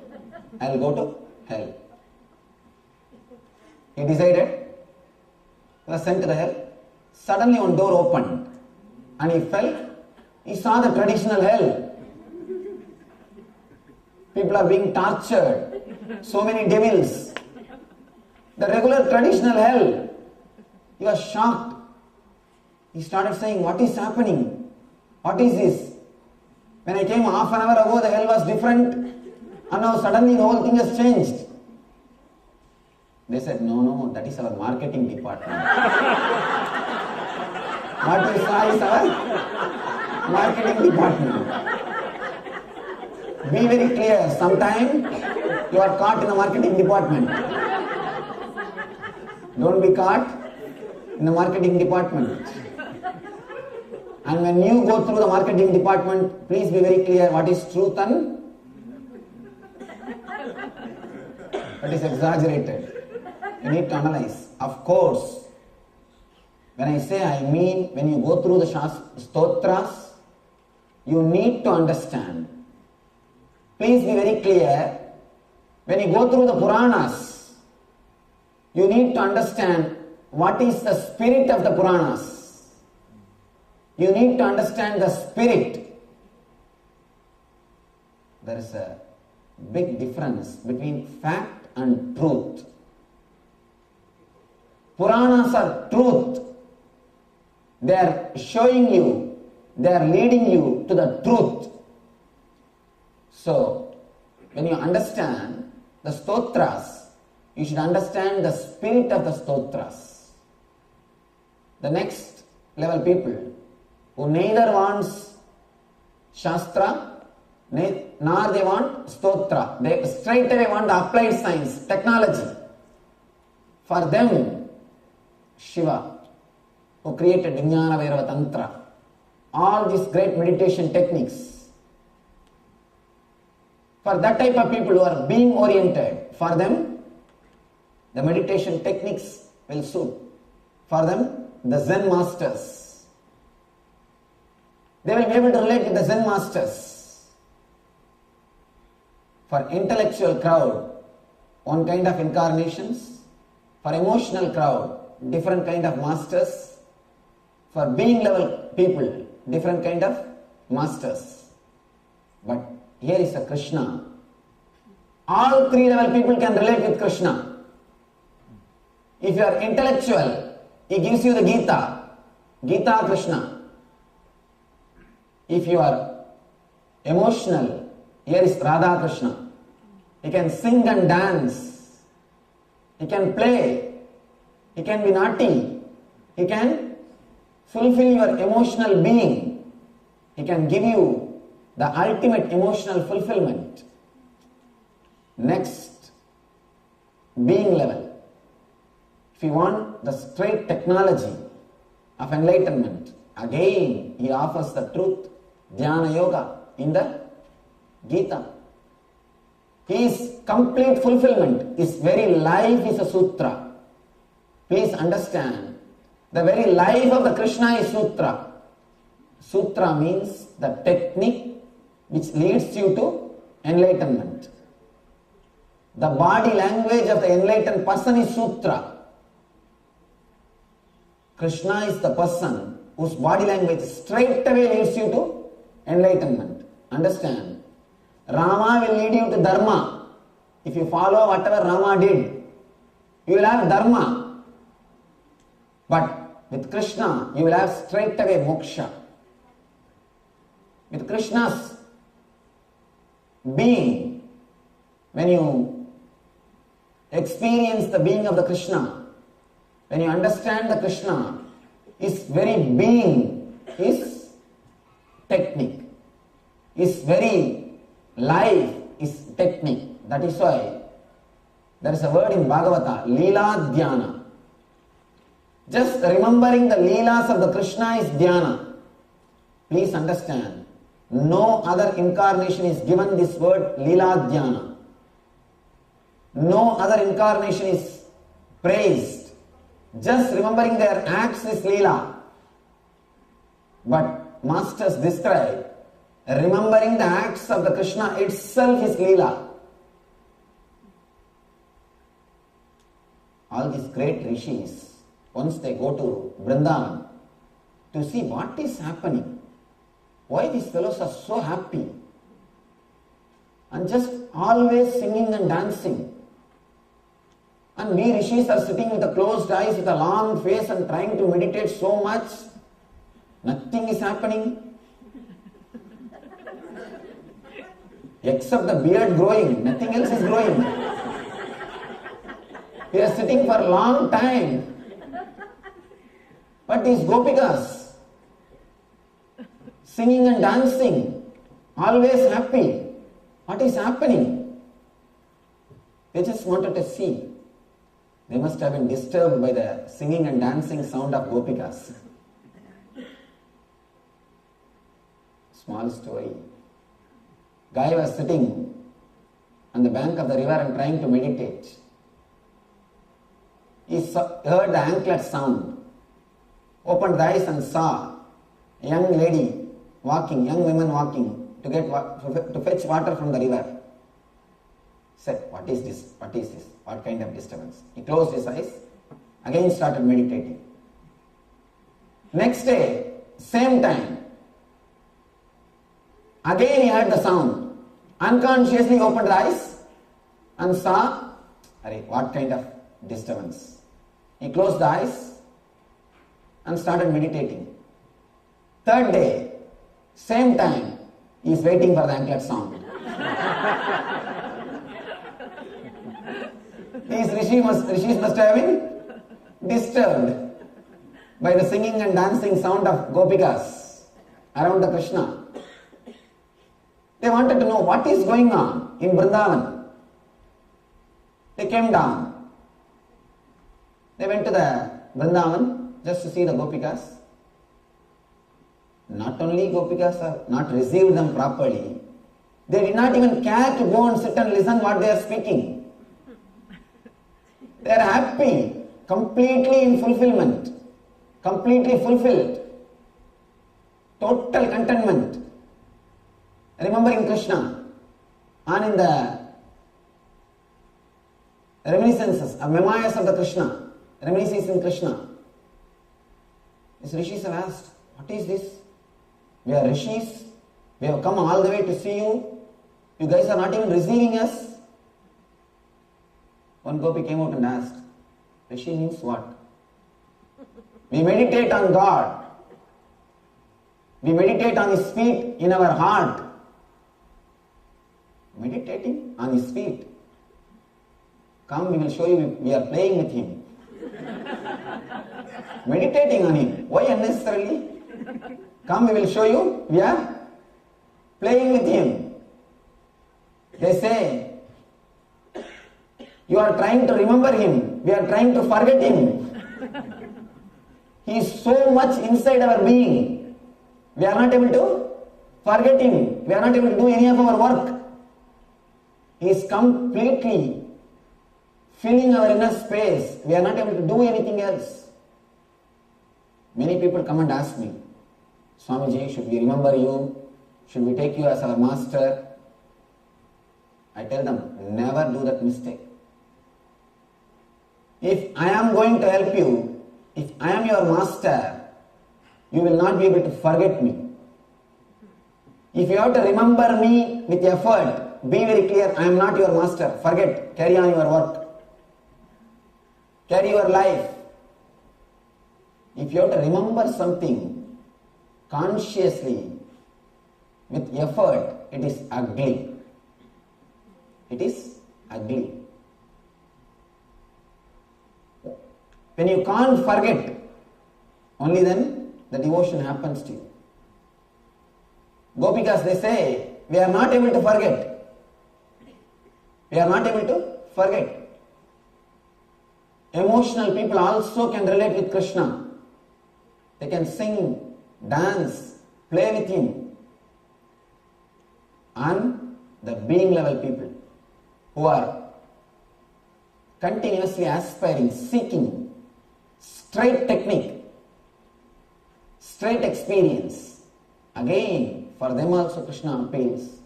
I will go to hell. He decided. He was sent to the hell. Suddenly one door opened and he fell. He saw the traditional hell. People are being tortured. so many devils. The regular traditional hell. He was shocked. He started saying, what is happening? What is this? When I came half an hour ago, the hell was different, and now suddenly the whole thing has changed. They said, no, that is our marketing department. What we saw is our marketing department. Be very clear, sometime you are caught in the marketing department. Don't be caught in the marketing department. And when you go through the marketing department, please be very clear what is truth and what is exaggerated. You need to analyze. Of course, when I say I mean when you go through the stotras, you need to understand. Please be very clear. When you go through the Puranas, you need to understand what is the spirit of the Puranas. You need to understand the spirit. There is a big difference between fact and truth. Puranas are truth. They are showing you, they are leading you to the truth. So, when you understand the stotras, you should understand the spirit of the stotras. The next level people who neither wants Shastra nor they want Stotra. They straight away want the applied science, technology. For them, Shiva, who created Vijnana Vairava Tantra, all these great meditation techniques, for that type of people who are being oriented, for them, the meditation techniques will suit. For them, the Zen masters, they will be able to relate with the Zen masters. For intellectual crowd, one kind of incarnations. For emotional crowd, different kind of masters. For being level people, different kind of masters. But here is a Krishna. All three level people can relate with Krishna. If you are intellectual, he gives you the Gita. Gita Krishna. If you are emotional, here is Radha Krishna. He can sing and dance. He can play. He can be naughty. He can fulfill your emotional being. He can give you the ultimate emotional fulfillment. Next, being level. If you want the straight technology of enlightenment, again he offers the truth, Dhyana Yoga in the Gita. His complete fulfillment, his very life is a sutra. Please understand, the very life of the Krishna is sutra. Sutra means the technique which leads you to enlightenment. The body language of the enlightened person is sutra. Krishna is the person whose body language straight away leads you to enlightenment. Understand? Rama will lead you to dharma. If you follow whatever Rama did, you will have dharma. But with Krishna, you will have straight away moksha. With Krishna's being, when you experience the being of the Krishna, when you understand the Krishna, his very being is technique. His very life is technique. That is why there is a word in Bhagavata, Leela Dhyana. Just remembering the Leelas of the Krishna is Dhyana. Please understand, no other incarnation is given this word Leela Dhyana. No other incarnation is praised. Just remembering their acts is Leela. But masters describe remembering the acts of the Krishna itself is Leela. All these great rishis, once they go to Vrindavan to see what is happening, why these fellows are so happy, and just always singing and dancing. And we rishis are sitting with the closed eyes, with a long face and trying to meditate so much. Nothing is happening. Except the beard growing, nothing else is growing. We are sitting for a long time. But these gopikas, singing and dancing, always happy. What is happening? They just wanted to see. They must have been disturbed by the singing and dancing sound of gopikas. Small story. Guy was sitting on the bank of the river and trying to meditate. He heard the anklet sound, opened the eyes and saw a young lady walking, young women walking to fetch water from the river. He said, what is this? What is this? What kind of disturbance? He closed his eyes, again started meditating. Next day, same time, again he heard the sound. Unconsciously opened the eyes and saw, what kind of disturbance? He closed the eyes and started meditating. Third day, same time, he is waiting for the anklet sound. These rishis must have been disturbed by the singing and dancing sound of gopikas around the Krishna. They wanted to know what is going on in Vrindavan. They came down. They went to the Vrindavan just to see the gopikas. Not only gopikas have not received them properly, they did not even care to go and sit and listen what they are speaking. They are happy, completely in fulfillment, completely fulfilled, total contentment, remembering Krishna, and in the reminiscences, memoirs of the Krishna, reminiscences in Krishna. These rishis have asked, what is this? We are rishis, we have come all the way to see you, you guys are not even receiving us. One gopi came out and asked, Rishi means what? We meditate on God. We meditate on His feet in our heart. Meditating on His feet. Come, we will show you, we are playing with Him. Meditating on Him. Why unnecessarily? Come, we will show you, we are playing with Him. They say, you are trying to remember Him. We are trying to forget Him. He is so much inside our being. We are not able to forget Him. We are not able to do any of our work. He is completely filling our inner space. We are not able to do anything else. Many people come and ask me, Swamiji, should we remember you? Should we take you as our master? I tell them, never do that mistake. If I am going to help you, if I am your master, you will not be able to forget me. If you have to remember me with effort, be very clear, I am not your master. Forget, carry on your work. Carry your life. If you have to remember something consciously, with effort, it is ugly. It is ugly. When you can't forget, only then the devotion happens to you. Gopikas, they say, we are not able to forget. We are not able to forget. Emotional people also can relate with Krishna. They can sing, dance, play with Him. And the being level people who are continuously aspiring, seeking straight technique, straight experience. Again, for them also Krishna appeals,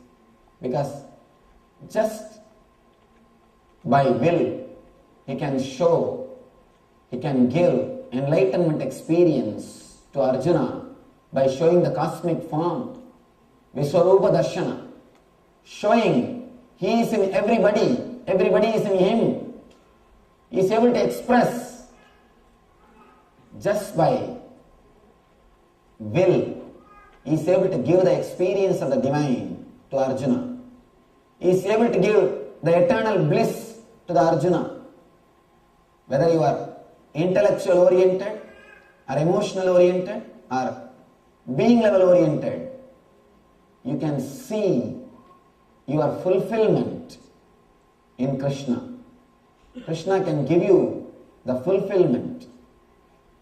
because just by will He can show, He can give enlightenment experience to Arjuna by showing the cosmic form, Viswarupa Darshana, showing He is in everybody. Everybody is in him. He is able to express just by will. He is able to give the experience of the divine to Arjuna. He is able to give the eternal bliss to the Arjuna. Whether you are intellectual oriented or emotional oriented or being level oriented, you can see your fulfillment in Krishna. Krishna can give you the fulfillment.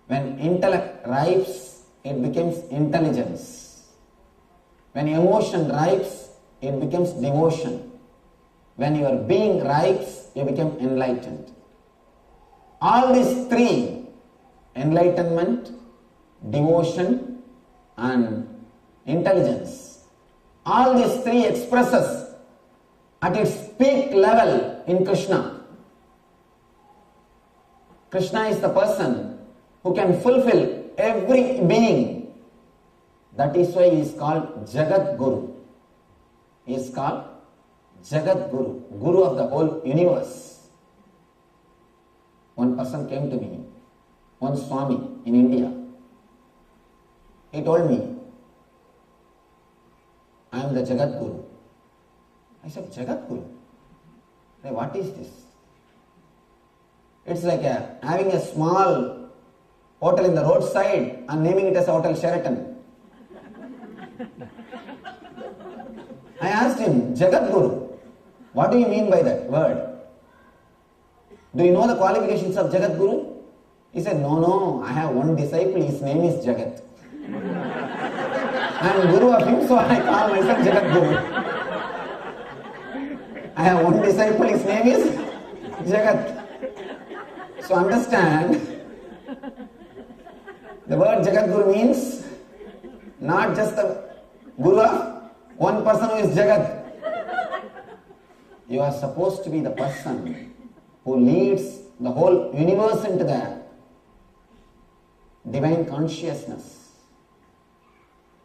When intellect ripes, it becomes intelligence. When emotion ripes, it becomes devotion. When your being ripes, you become enlightened. All these three, enlightenment, devotion and intelligence, all these three expresses at its peak level in Krishna. Krishna is the person who can fulfill every being. That is why he is called Jagat Guru. He is called Jagat Guru, Guru of the whole universe. One person came to me, one Swami in India. He told me, I am the Jagat Guru. I said, Jagat Guru? Hey, what is this? It's like having a small hotel in the roadside and naming it as Hotel Sheraton. I asked him, Jagat Guru, what do you mean by that word? Do you know the qualifications of Jagat Guru? He said, no, I have one disciple, his name is Jagat. I am Guru of him, so I call myself Jagat Guru. I have one disciple, his name is Jagat. So understand, the word Jagat Guru means not just the Guru of one person who is Jagat. You are supposed to be the person who leads the whole universe into the divine consciousness.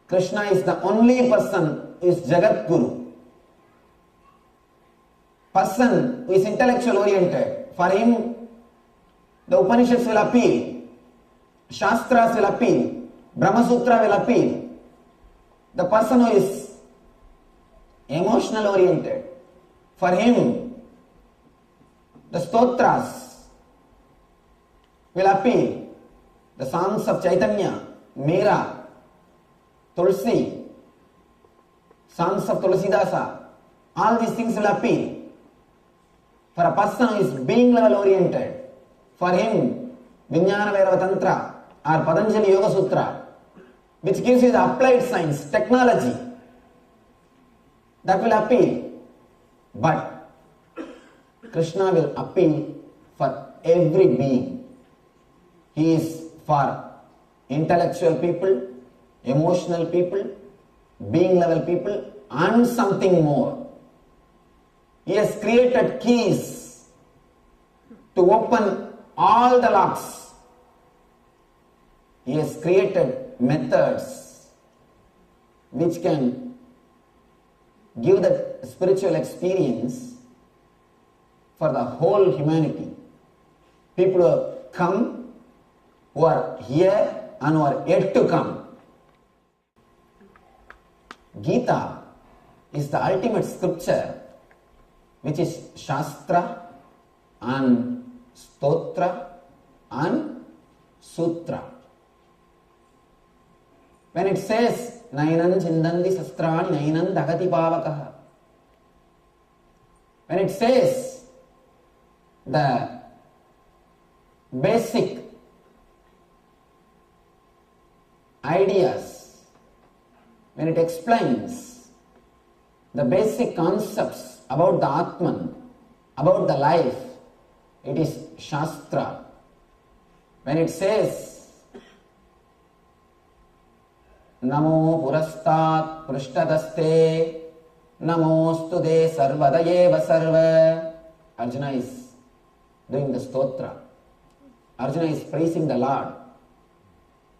Krishna is the only person who is Jagat Guru. Person who is intellectual oriented, for him the Upanishads will appeal, Shastras will appeal, Brahma Sutra will appeal. The person who is emotional oriented, for him the Stotras will appeal. The songs of Chaitanya, Meera, Tulsi, songs of Tulsidasa, all these things will appeal. For a person who is being level oriented, for him, Vijnana Vairava Tantra or Patanjali Yoga Sutra, which gives you the applied science, technology, that will appeal. But Krishna will appeal for every being. He is for intellectual people, emotional people, being level people, and something more. He has created keys to open all the locks. He has created methods which can give the spiritual experience for the whole humanity. People who have come, who are here and who are yet to come. Gita is the ultimate scripture which is Shastra and Stotra and Sutra. When it says Nainan Chindandi Sastrani Nainan Dagati Pavakaha, when it says the basic ideas, when it explains the basic concepts about the Atman, about the life, it is Shastra. When it says Namo Purastat Prushtadaste Namostude Sarvadayeva Sarva, Arjuna is doing the stotra. Arjuna is praising the Lord.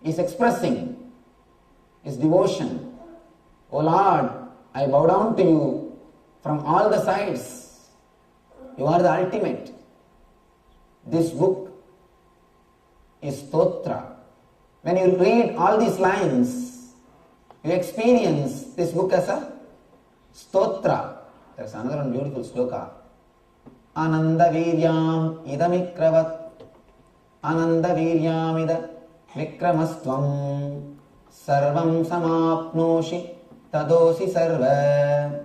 He is expressing his devotion. O Lord, I bow down to you from all the sides. You are the ultimate. This book is stotra. When you read all these lines, you experience this book as a stotra. There is another one beautiful sloka. Ananda viryam idamikravat. Ananda viryam ida vikramasvam. Sarvam samapnoshi tadosi sarva.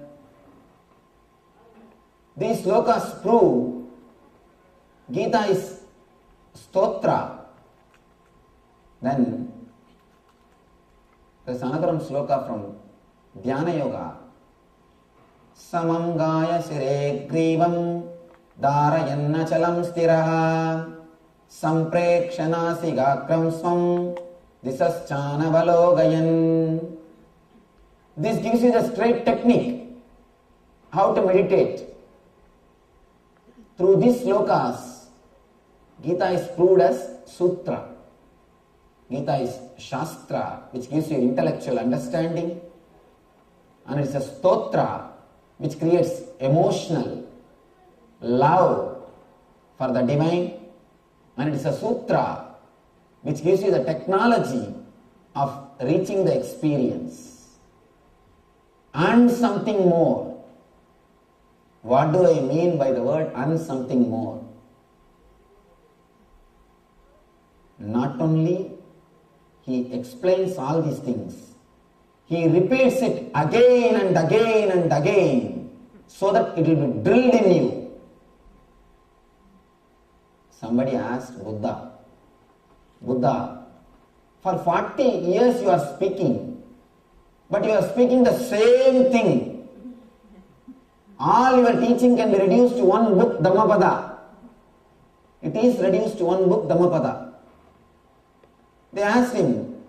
These slokas prove Gita is stotra. Then there is another one sloka from Dhyana Yoga. Samam gaya sire grivam darayanna chalam stiraha samprekshana sigakram swam disaschana valogayan. This gives you the straight technique how to meditate. Through these slokas, Gita is proved as sutra. Gita is shastra, which gives you intellectual understanding, and it's a stotra, which creates emotional love for the divine, and it's a sutra, which gives you the technology of reaching the experience. And something more. What do I mean by the word and something more? Not only he explains all these things, he repeats it again and again and again so that it will be drilled in you. Somebody asked Buddha, for 40 years you are speaking, but you are speaking the same thing. All your teaching can be reduced to one book, Dhammapada. It is reduced to one book, Dhammapada. They asked him,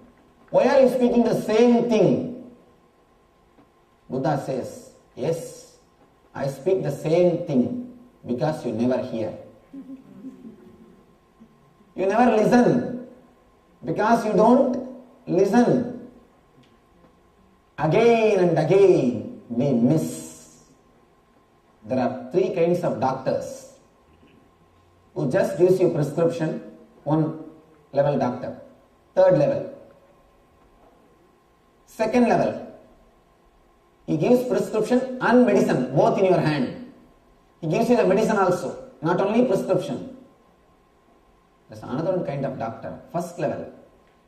why are you speaking the same thing? Buddha says, yes, I speak the same thing because you never hear. You never listen because you don't listen. Again and again we miss. There are 3 kinds of doctors who just gives you prescription, 1 level doctor, 3rd level. 2nd level, he gives prescription and medicine both in your hand. He gives you the medicine also, not only prescription. There's another kind of doctor, 1st level.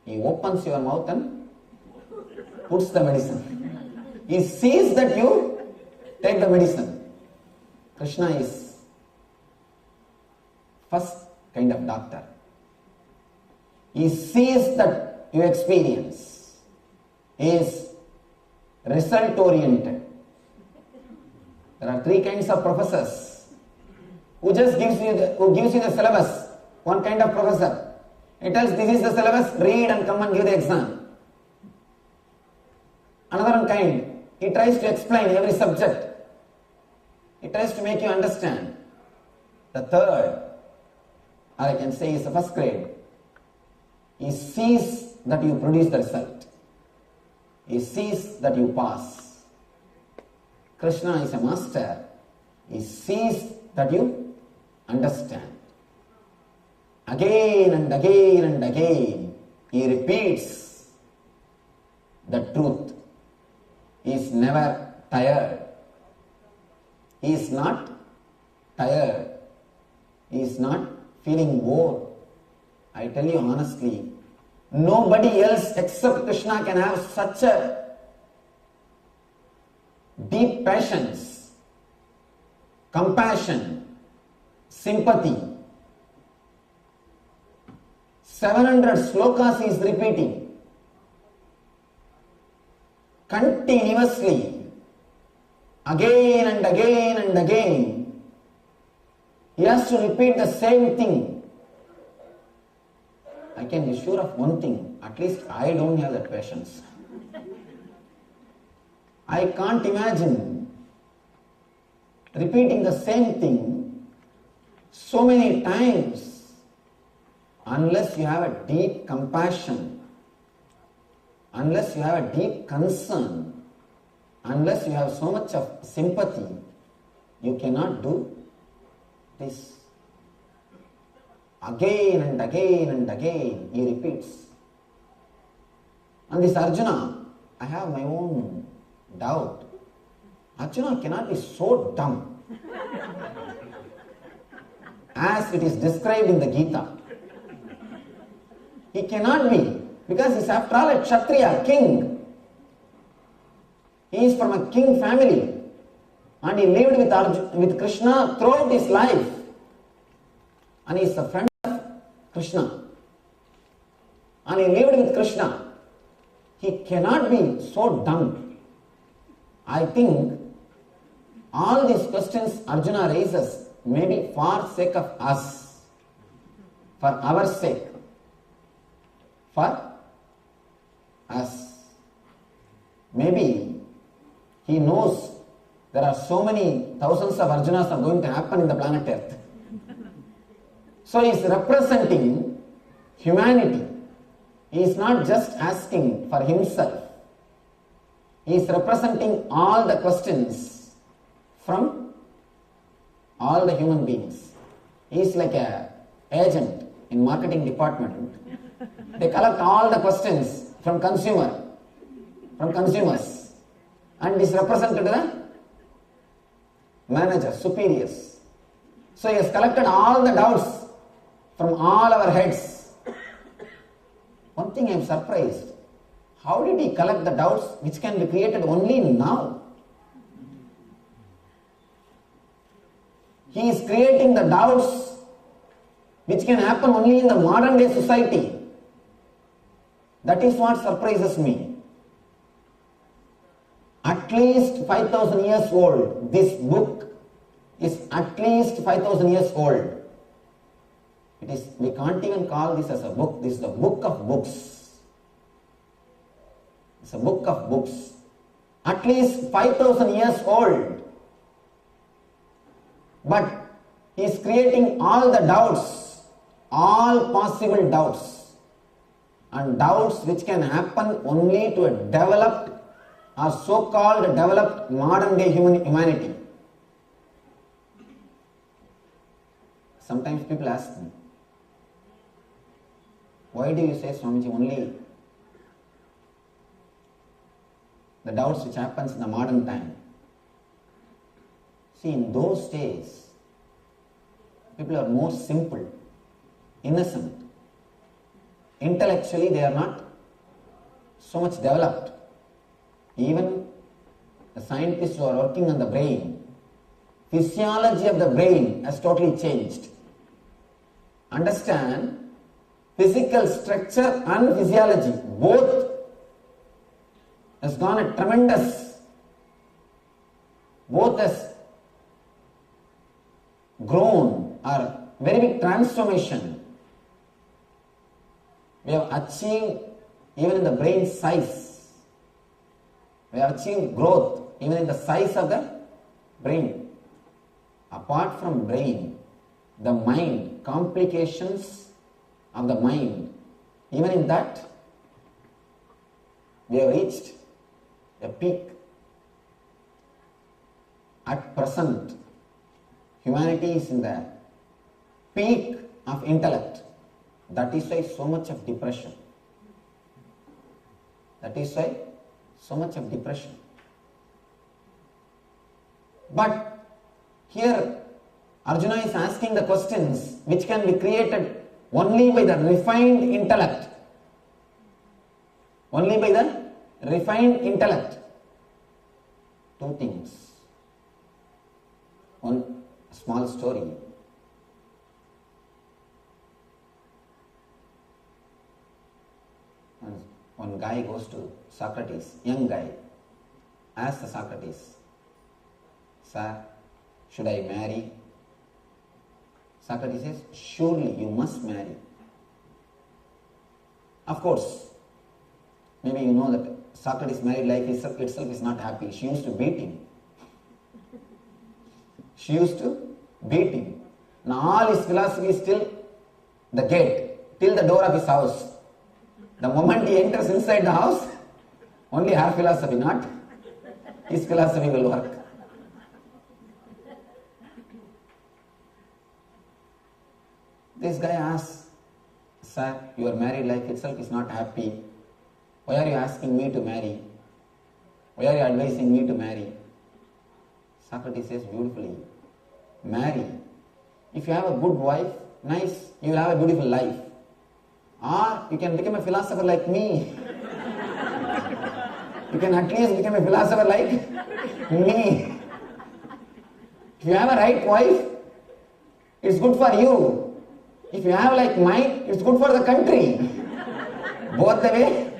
He opens your mouth and puts the medicine. He sees that you take the medicine. Krishna is 1st kind of doctor. He sees that you experience. He is result oriented. There are 3 kinds of professors who just gives you the syllabus. 1 kind of professor, he tells this is the syllabus, read and come and give the exam. Another kind, he tries to explain every subject. He tries to make you understand. The 3rd, or I can say is the 1st grade, he sees that you produce the result. He sees that you pass. Krishna is a master. He sees that you understand. Again and again and again, he repeats the truth. He is never tired. He is not tired. He is not feeling bored. I tell you honestly, nobody else except Krishna can have such a deep passions, compassion, sympathy. 700 slokas he is repeating continuously, again and again and again. He has to repeat the same thing. I can be sure of one thing, at least I don't have that patience. I can't imagine repeating the same thing so many times unless you have a deep compassion, unless you have a deep concern, unless you have so much of sympathy You cannot do this. Again and again and again he repeats. And this Arjuna, I have my own doubt. Arjuna cannot be so dumb as it is described in the Gita. He cannot be, because he is after all a Kshatriya, king. He is from a king family and he lived with Krishna throughout his life. And he is a friend of Krishna. And he lived with Krishna. He cannot be so dumb. I think all these questions Arjuna raises may be for sake of us, for our sake, for us. Maybe he knows there are so many thousands of Arjunas are going to happen in the planet Earth. So he is representing humanity. He is not just asking for himself. He is representing all the questions from all the human beings. He is like an agent in marketing department. They collect all the questions from consumers, and is represented to the manager, superiors. So he has collected all the doubts from all our heads. One thing I am surprised. How did he collect the doubts which can be created only now? He is creating the doubts which can happen only in the modern day society. That is what surprises me. At least 5,000 years old. This book is at least 5,000 years old. It is, we can't even call this as a book. This is the book of books. It's a book of books. At least 5,000 years old. But he is creating all the doubts, all possible doubts, and doubts which can happen only to a developed or so-called developed modern day humanity. Sometimes people ask me, why do you say, Swamiji, only the doubts which happens in the modern time? See, in those days, people are more simple, innocent. Intellectually, they are not so much developed. Even the scientists who are working on the brain, physiology of the brain has totally changed. Understand, physical structure and physiology, both has gone a tremendous, both has grown, or very big transformation. We have achieved even in the brain size. We have achieved growth even in the size of the brain. Apart from brain, the mind, complications of the mind, even in that, we have reached a peak. At present, humanity is in the peak of intellect. That is why so much of depression. That is why so much of depression. But here Arjuna is asking the questions which can be created only by the refined intellect. Only by the refined intellect. Two things. One small story. One guy goes to Socrates, young guy, asks Socrates, "Sir, should I marry?" Socrates says, "Surely you must marry." Of course, maybe you know that Socrates' married life itself is not happy. She used to beat him. She used to beat him. Now all his philosophy is till the gate, till the door of his house. The moment he enters inside the house, only her philosophy, not his philosophy will work. This guy asks, sir, your married life itself is not happy. Why are you asking me to marry? Why are you advising me to marry? Socrates says beautifully, marry. If you have a good wife, nice, you will have a beautiful life. Or you can become a philosopher like me. You can at least become a philosopher like me. If you have a right wife, it's good for you. If you have like mine, it's good for the country. Both the way,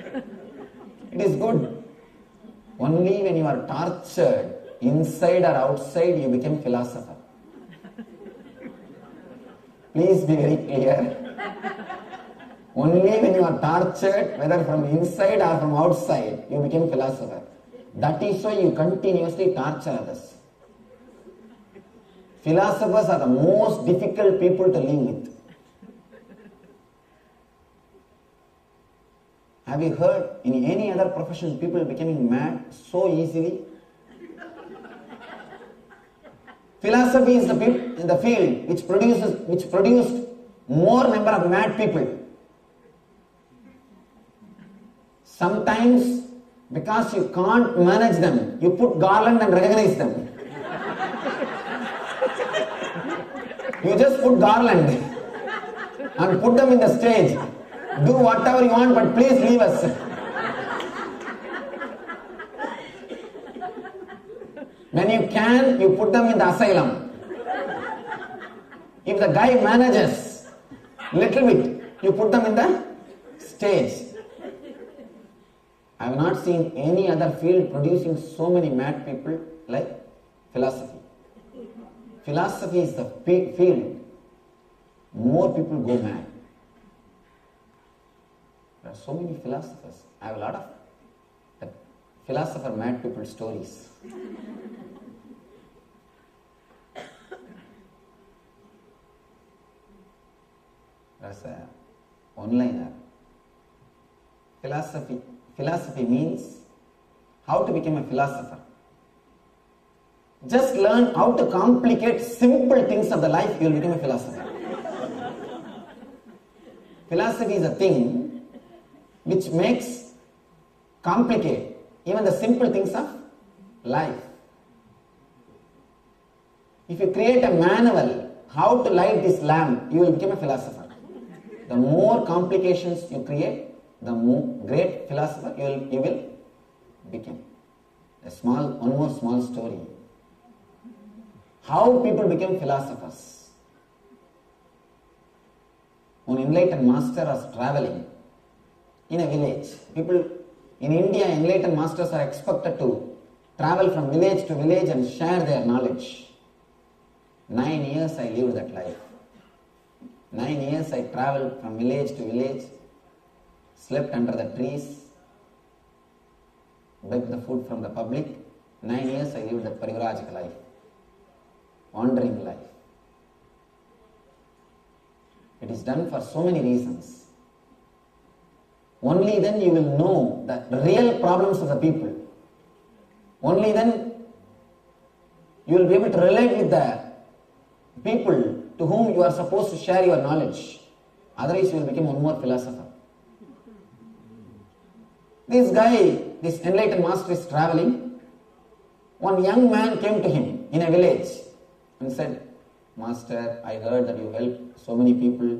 it is good. Only when you are tortured, inside or outside, you become philosopher. Please be very clear. Only when you are tortured, whether from inside or from outside, you become philosopher. That is why you continuously torture others. Philosophers are the most difficult people to live with. Have you heard in any other profession people becoming mad so easily? Philosophy is the field which produced more number of mad people. Sometimes, because you can't manage them, you put garland and recognize them. You just put garland and put them in the stage. Do whatever you want, but please leave us. When you can, you put them in the asylum. If the guy manages little bit, you put them in the stage. I have not seen any other field producing so many mad people like philosophy. Philosophy is the field. More people go mad. There are so many philosophers. I have a lot of philosopher mad people stories. There's a one-liner. Philosophy means how to become a philosopher. Just learn how to complicate simple things of the life, you will become a philosopher. Philosophy is a thing which makes complicate even the simple things of life. If you create a manual how to light this lamp, you will become a philosopher. The more complications you create, the more great philosopher you will become. One more small story. How people became philosophers. One enlightened master was traveling in a village. People in India, enlightened masters are expected to travel from village to village and share their knowledge. 9 years I lived that life. 9 years I traveled from village to village, slept under the trees, begged the food from the public. 9 years I lived that parivrajika life, wandering life. It is done for so many reasons. Only then you will know the real problems of the people. Only then you will be able to relate with the people to whom you are supposed to share your knowledge. Otherwise you will become one more philosopher. This guy, this enlightened master is traveling. One young man came to him in a village and said, Master, I heard that you help so many people.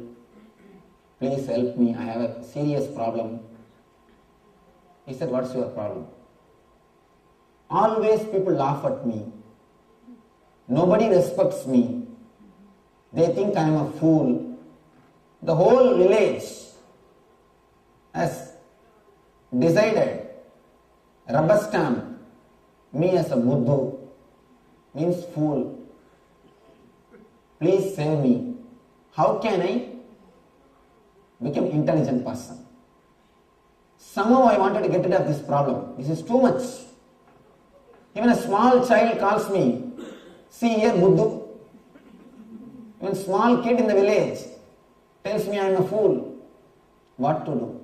Please help me. I have a serious problem. He said, what's your problem? Always people laugh at me. Nobody respects me. They think I am a fool. The whole village has decided, rubber stamp me as a buddhu, means fool. Please save me. How can I become intelligent person? Somehow I wanted to get rid of this problem. This is too much. Even a small child calls me, see here buddhu. Even a small kid in the village tells me I am a fool. What to do?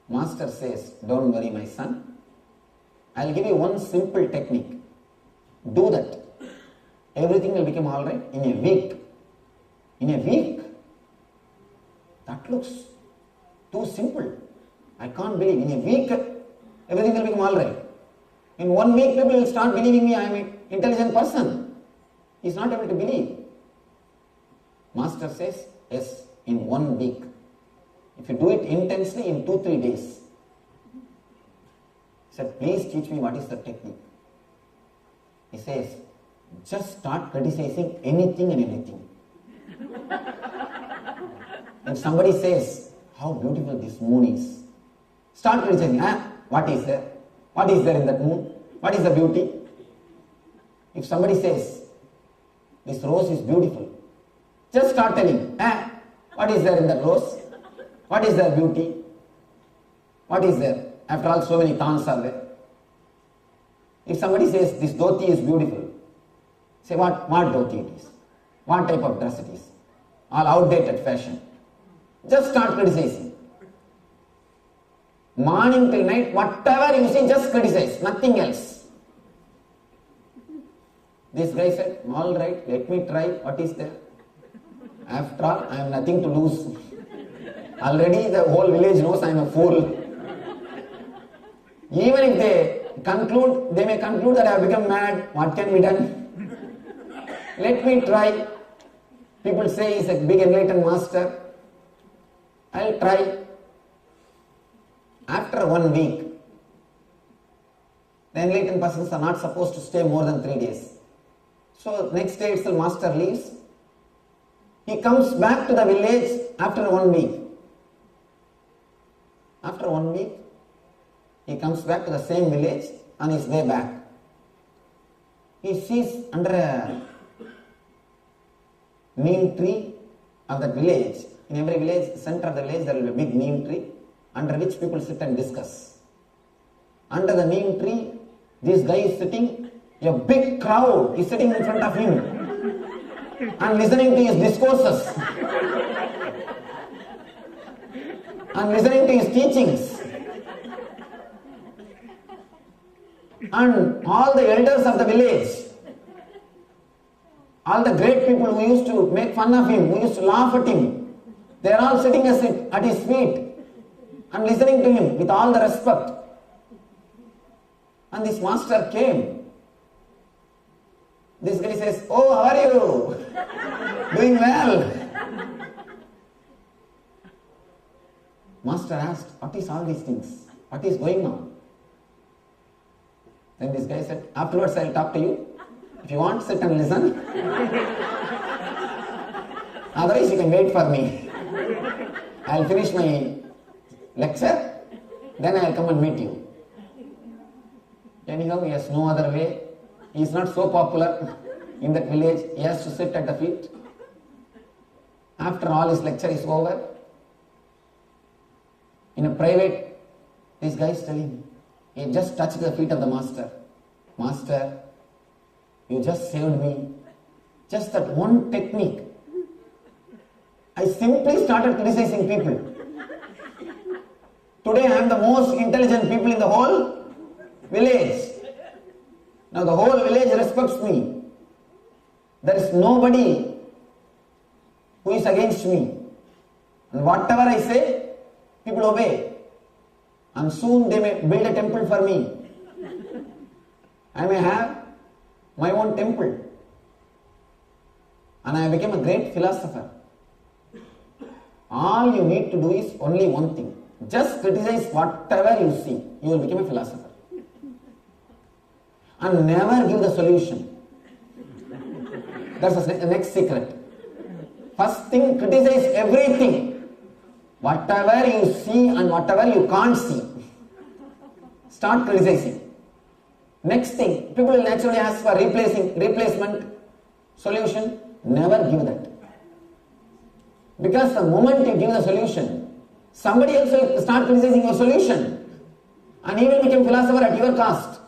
Master says, don't worry my son. I will give you one simple technique. Do that. Everything will become alright in a week. In a week? That looks too simple. I can't believe. In a week, everything will become alright. In 1 week, people will start believing me I am an intelligent person. He is not able to believe. Master says, yes, in 1 week. If you do it intensely, in 2-3 days. He said, please teach me what is the technique. He says, just start criticizing anything and anything. If somebody says, how beautiful this moon is, start criticizing. What is there? What is there in that moon? What is the beauty? If somebody says, this rose is beautiful, just start telling, what is there in that rose? What is their beauty? What is there? After all, so many thorns are there. If somebody says, this dhoti is beautiful, say what dhoti it is? What type of dress it is? All outdated fashion. Just start criticizing. Morning till night, whatever you see, just criticize, nothing else. This guy said, all right, let me try, what is there? After all, I have nothing to lose. Already the whole village knows I am a fool. Even if they may conclude that I have become mad, what can be done? Let me try. People say he is a big enlightened master. I'll try. After 1 week, the enlightened persons are not supposed to stay more than 3 days. So next day itself master leaves. He comes back to the village after 1 week. After 1 week, he comes back to the same village on his way back. He sees under a neem tree of that village. In every village, center of the village, there will be a big neem tree under which people sit and discuss. Under the neem tree, this guy is sitting, a big crowd is sitting in front of him and listening to his discourses and listening to his teachings. And all the elders of the village, all the great people who used to make fun of him, who used to laugh at him, they are all sitting at his feet and listening to him with all the respect. And this master came. This guy says, oh, how are you? Doing well. Master asked, what is all these things? What is going on? Then this guy said, afterwards I will talk to you. If you want, sit and listen. Otherwise you can wait for me. I will finish my lecture, then I will come and meet you. Anyhow, he has no other way. He is not so popular in that village. He has to sit at the feet. After all his lecture is over, in a private, this guy is telling me, he just touched the feet of the master. Master, you just saved me. Just that one technique. I simply started criticizing people. Today I am the most intelligent people in the whole village. Now the whole village respects me. There is nobody who is against me. And whatever I say, people obey. And soon they may build a temple for me. I may have my own temple. And I became a great philosopher. All you need to do is only one thing. Just criticize whatever you see. You will become a philosopher. And never give the solution. That's the next secret. First thing, criticize everything. Whatever you see and whatever you can't see. Start criticizing. Next thing, people will naturally ask for replacement solution. Never give that. Because the moment you give the solution, somebody else will start criticizing your solution. And he will become philosopher at your cost.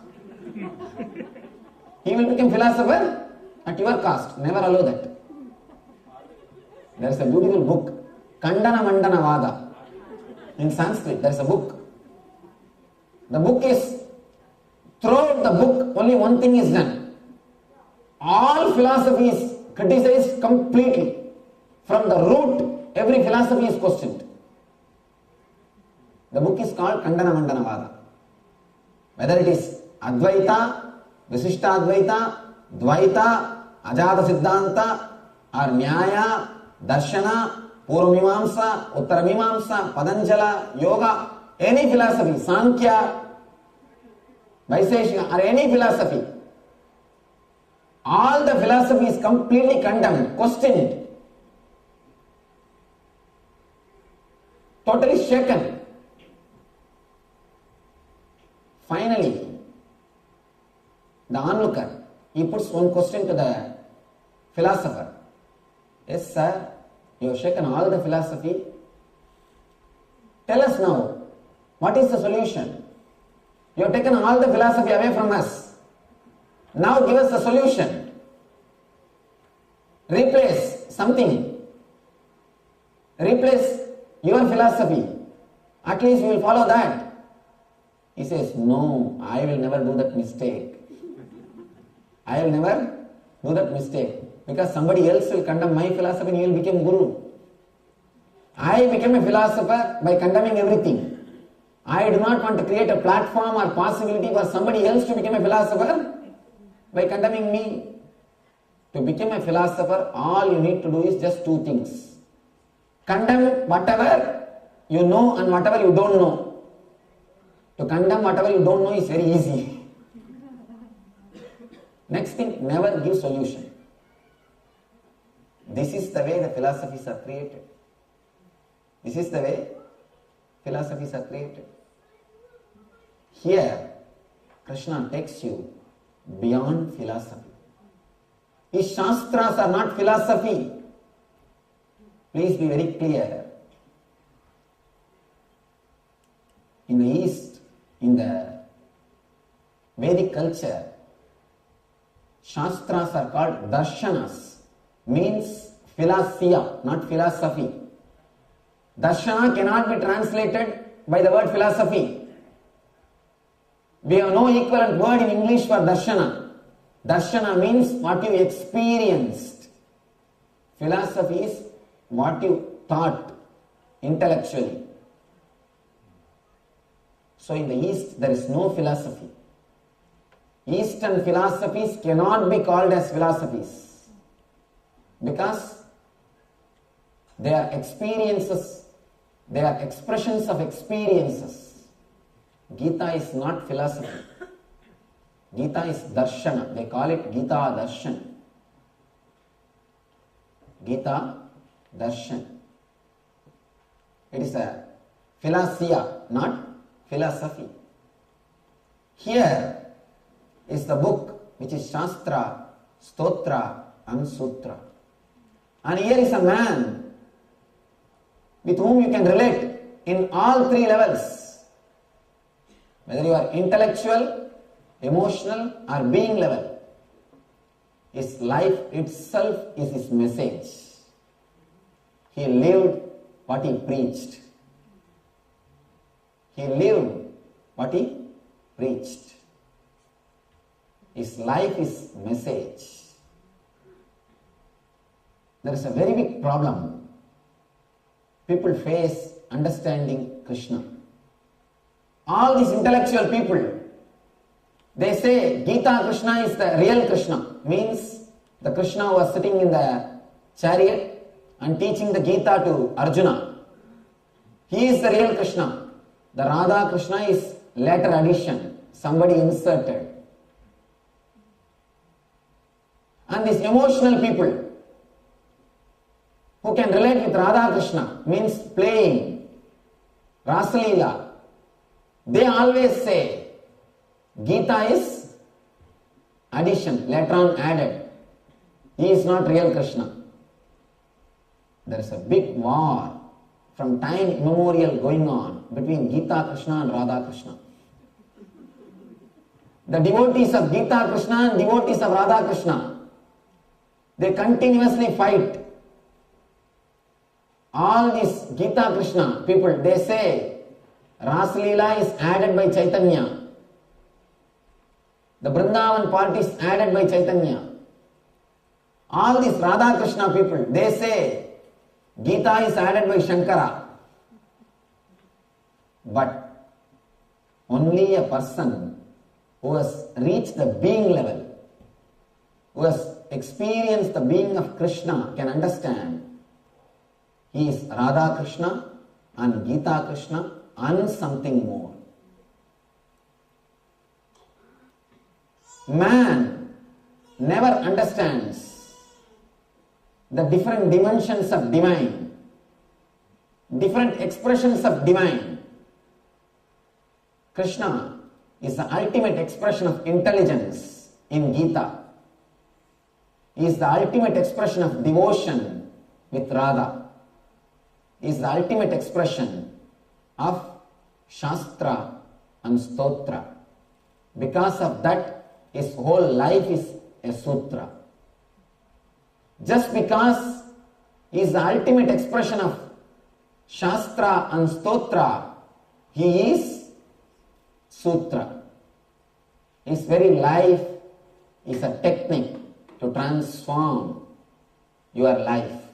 He will become philosopher at your cost. Never allow that. There is a beautiful book, Kandana Mandana Vada. In Sanskrit, there is a book. The book is, throughout the book, only one thing is done. All philosophy is criticized completely. From the root, every philosophy is questioned. The book is called Kandana Mandanavada. Whether it is Advaita, Visishtadvaita, Dvaita, Ajata Siddhanta, or Nyaya, Darshana, Purvamimamsa, Uttaramimamsa, Patanjala, Yoga, any philosophy, Sankhya, Vaiseshika, or any philosophy, all the philosophy is completely condemned, questioned, totally shaken. Finally, the onlooker, he puts one question to the philosopher. Yes, sir, you have shaken all the philosophy. Tell us now, what is the solution? You have taken all the philosophy away from us. Now give us the solution. Replace something. Replace your philosophy. At least we will follow that. He says, no, I will never do that mistake. I will never do that mistake. Because somebody else will condemn my philosophy and he will become guru. I became a philosopher by condemning everything. I do not want to create a platform or possibility for somebody else to become a philosopher by condemning me. To become a philosopher, all you need to do is just two things. Condemn whatever you know and whatever you don't know. To condemn whatever you don't know is very easy. Next thing, never give solution. This is the way the philosophies are created. This is the way philosophies are created. Here, Krishna takes you beyond philosophy. His Shastras are not philosophy. Please be very clear. In the East, in the Vedic culture, Shastras are called darshanas, means philosophia, not philosophy. Darshana cannot be translated by the word philosophy. We have no equivalent word in English for darshana. Darshana means what you experienced. Philosophy is what you thought intellectually. So in the East, there is no philosophy. Eastern philosophies cannot be called as philosophies because they are experiences, they are expressions of experiences. Gita is not philosophy. Gita is darshana. They call it Gita darshan. Gita darshan. It is a philosophia, not philosophy. Here is the book which is Shastra, Stotra and Sutra. And here is a man with whom you can relate in all three levels. Whether you are intellectual, emotional or being level. His life itself is his message. He lived what he preached. He lived what he preached. His life is message. There is a very big problem. People face understanding Krishna. All these intellectual people, they say Gita Krishna is the real Krishna. Means the Krishna who was sitting in the chariot and teaching the Gita to Arjuna. He is the real Krishna. The Radha Krishna is later addition. Somebody inserted. And these emotional people who can relate with Radha Krishna, means playing, Rasalila, they always say Gita is addition, later on added. He is not real Krishna. There is a big war from time immemorial going on between Gita Krishna and Radha Krishna. The devotees of Gita Krishna and devotees of Radha Krishna, they continuously fight. All these Gita Krishna people, they say Rasalila is added by Chaitanya. The Vrindavan part is added by Chaitanya. All these Radha Krishna people, they say Gita is added by Shankara. But only a person who has reached the being level, who has experienced the being of Krishna can understand he is Radha Krishna and Gita Krishna and something more. Man never understands the different dimensions of divine, different expressions of divine. Krishna is the ultimate expression of intelligence in Gita. He is the ultimate expression of devotion with Radha. He is the ultimate expression of Shastra and Stotra. Because of that, his whole life is a sutra. Just because he is the ultimate expression of Shastra and Stotra, he is Sutra. His very life is a technique to transform your life.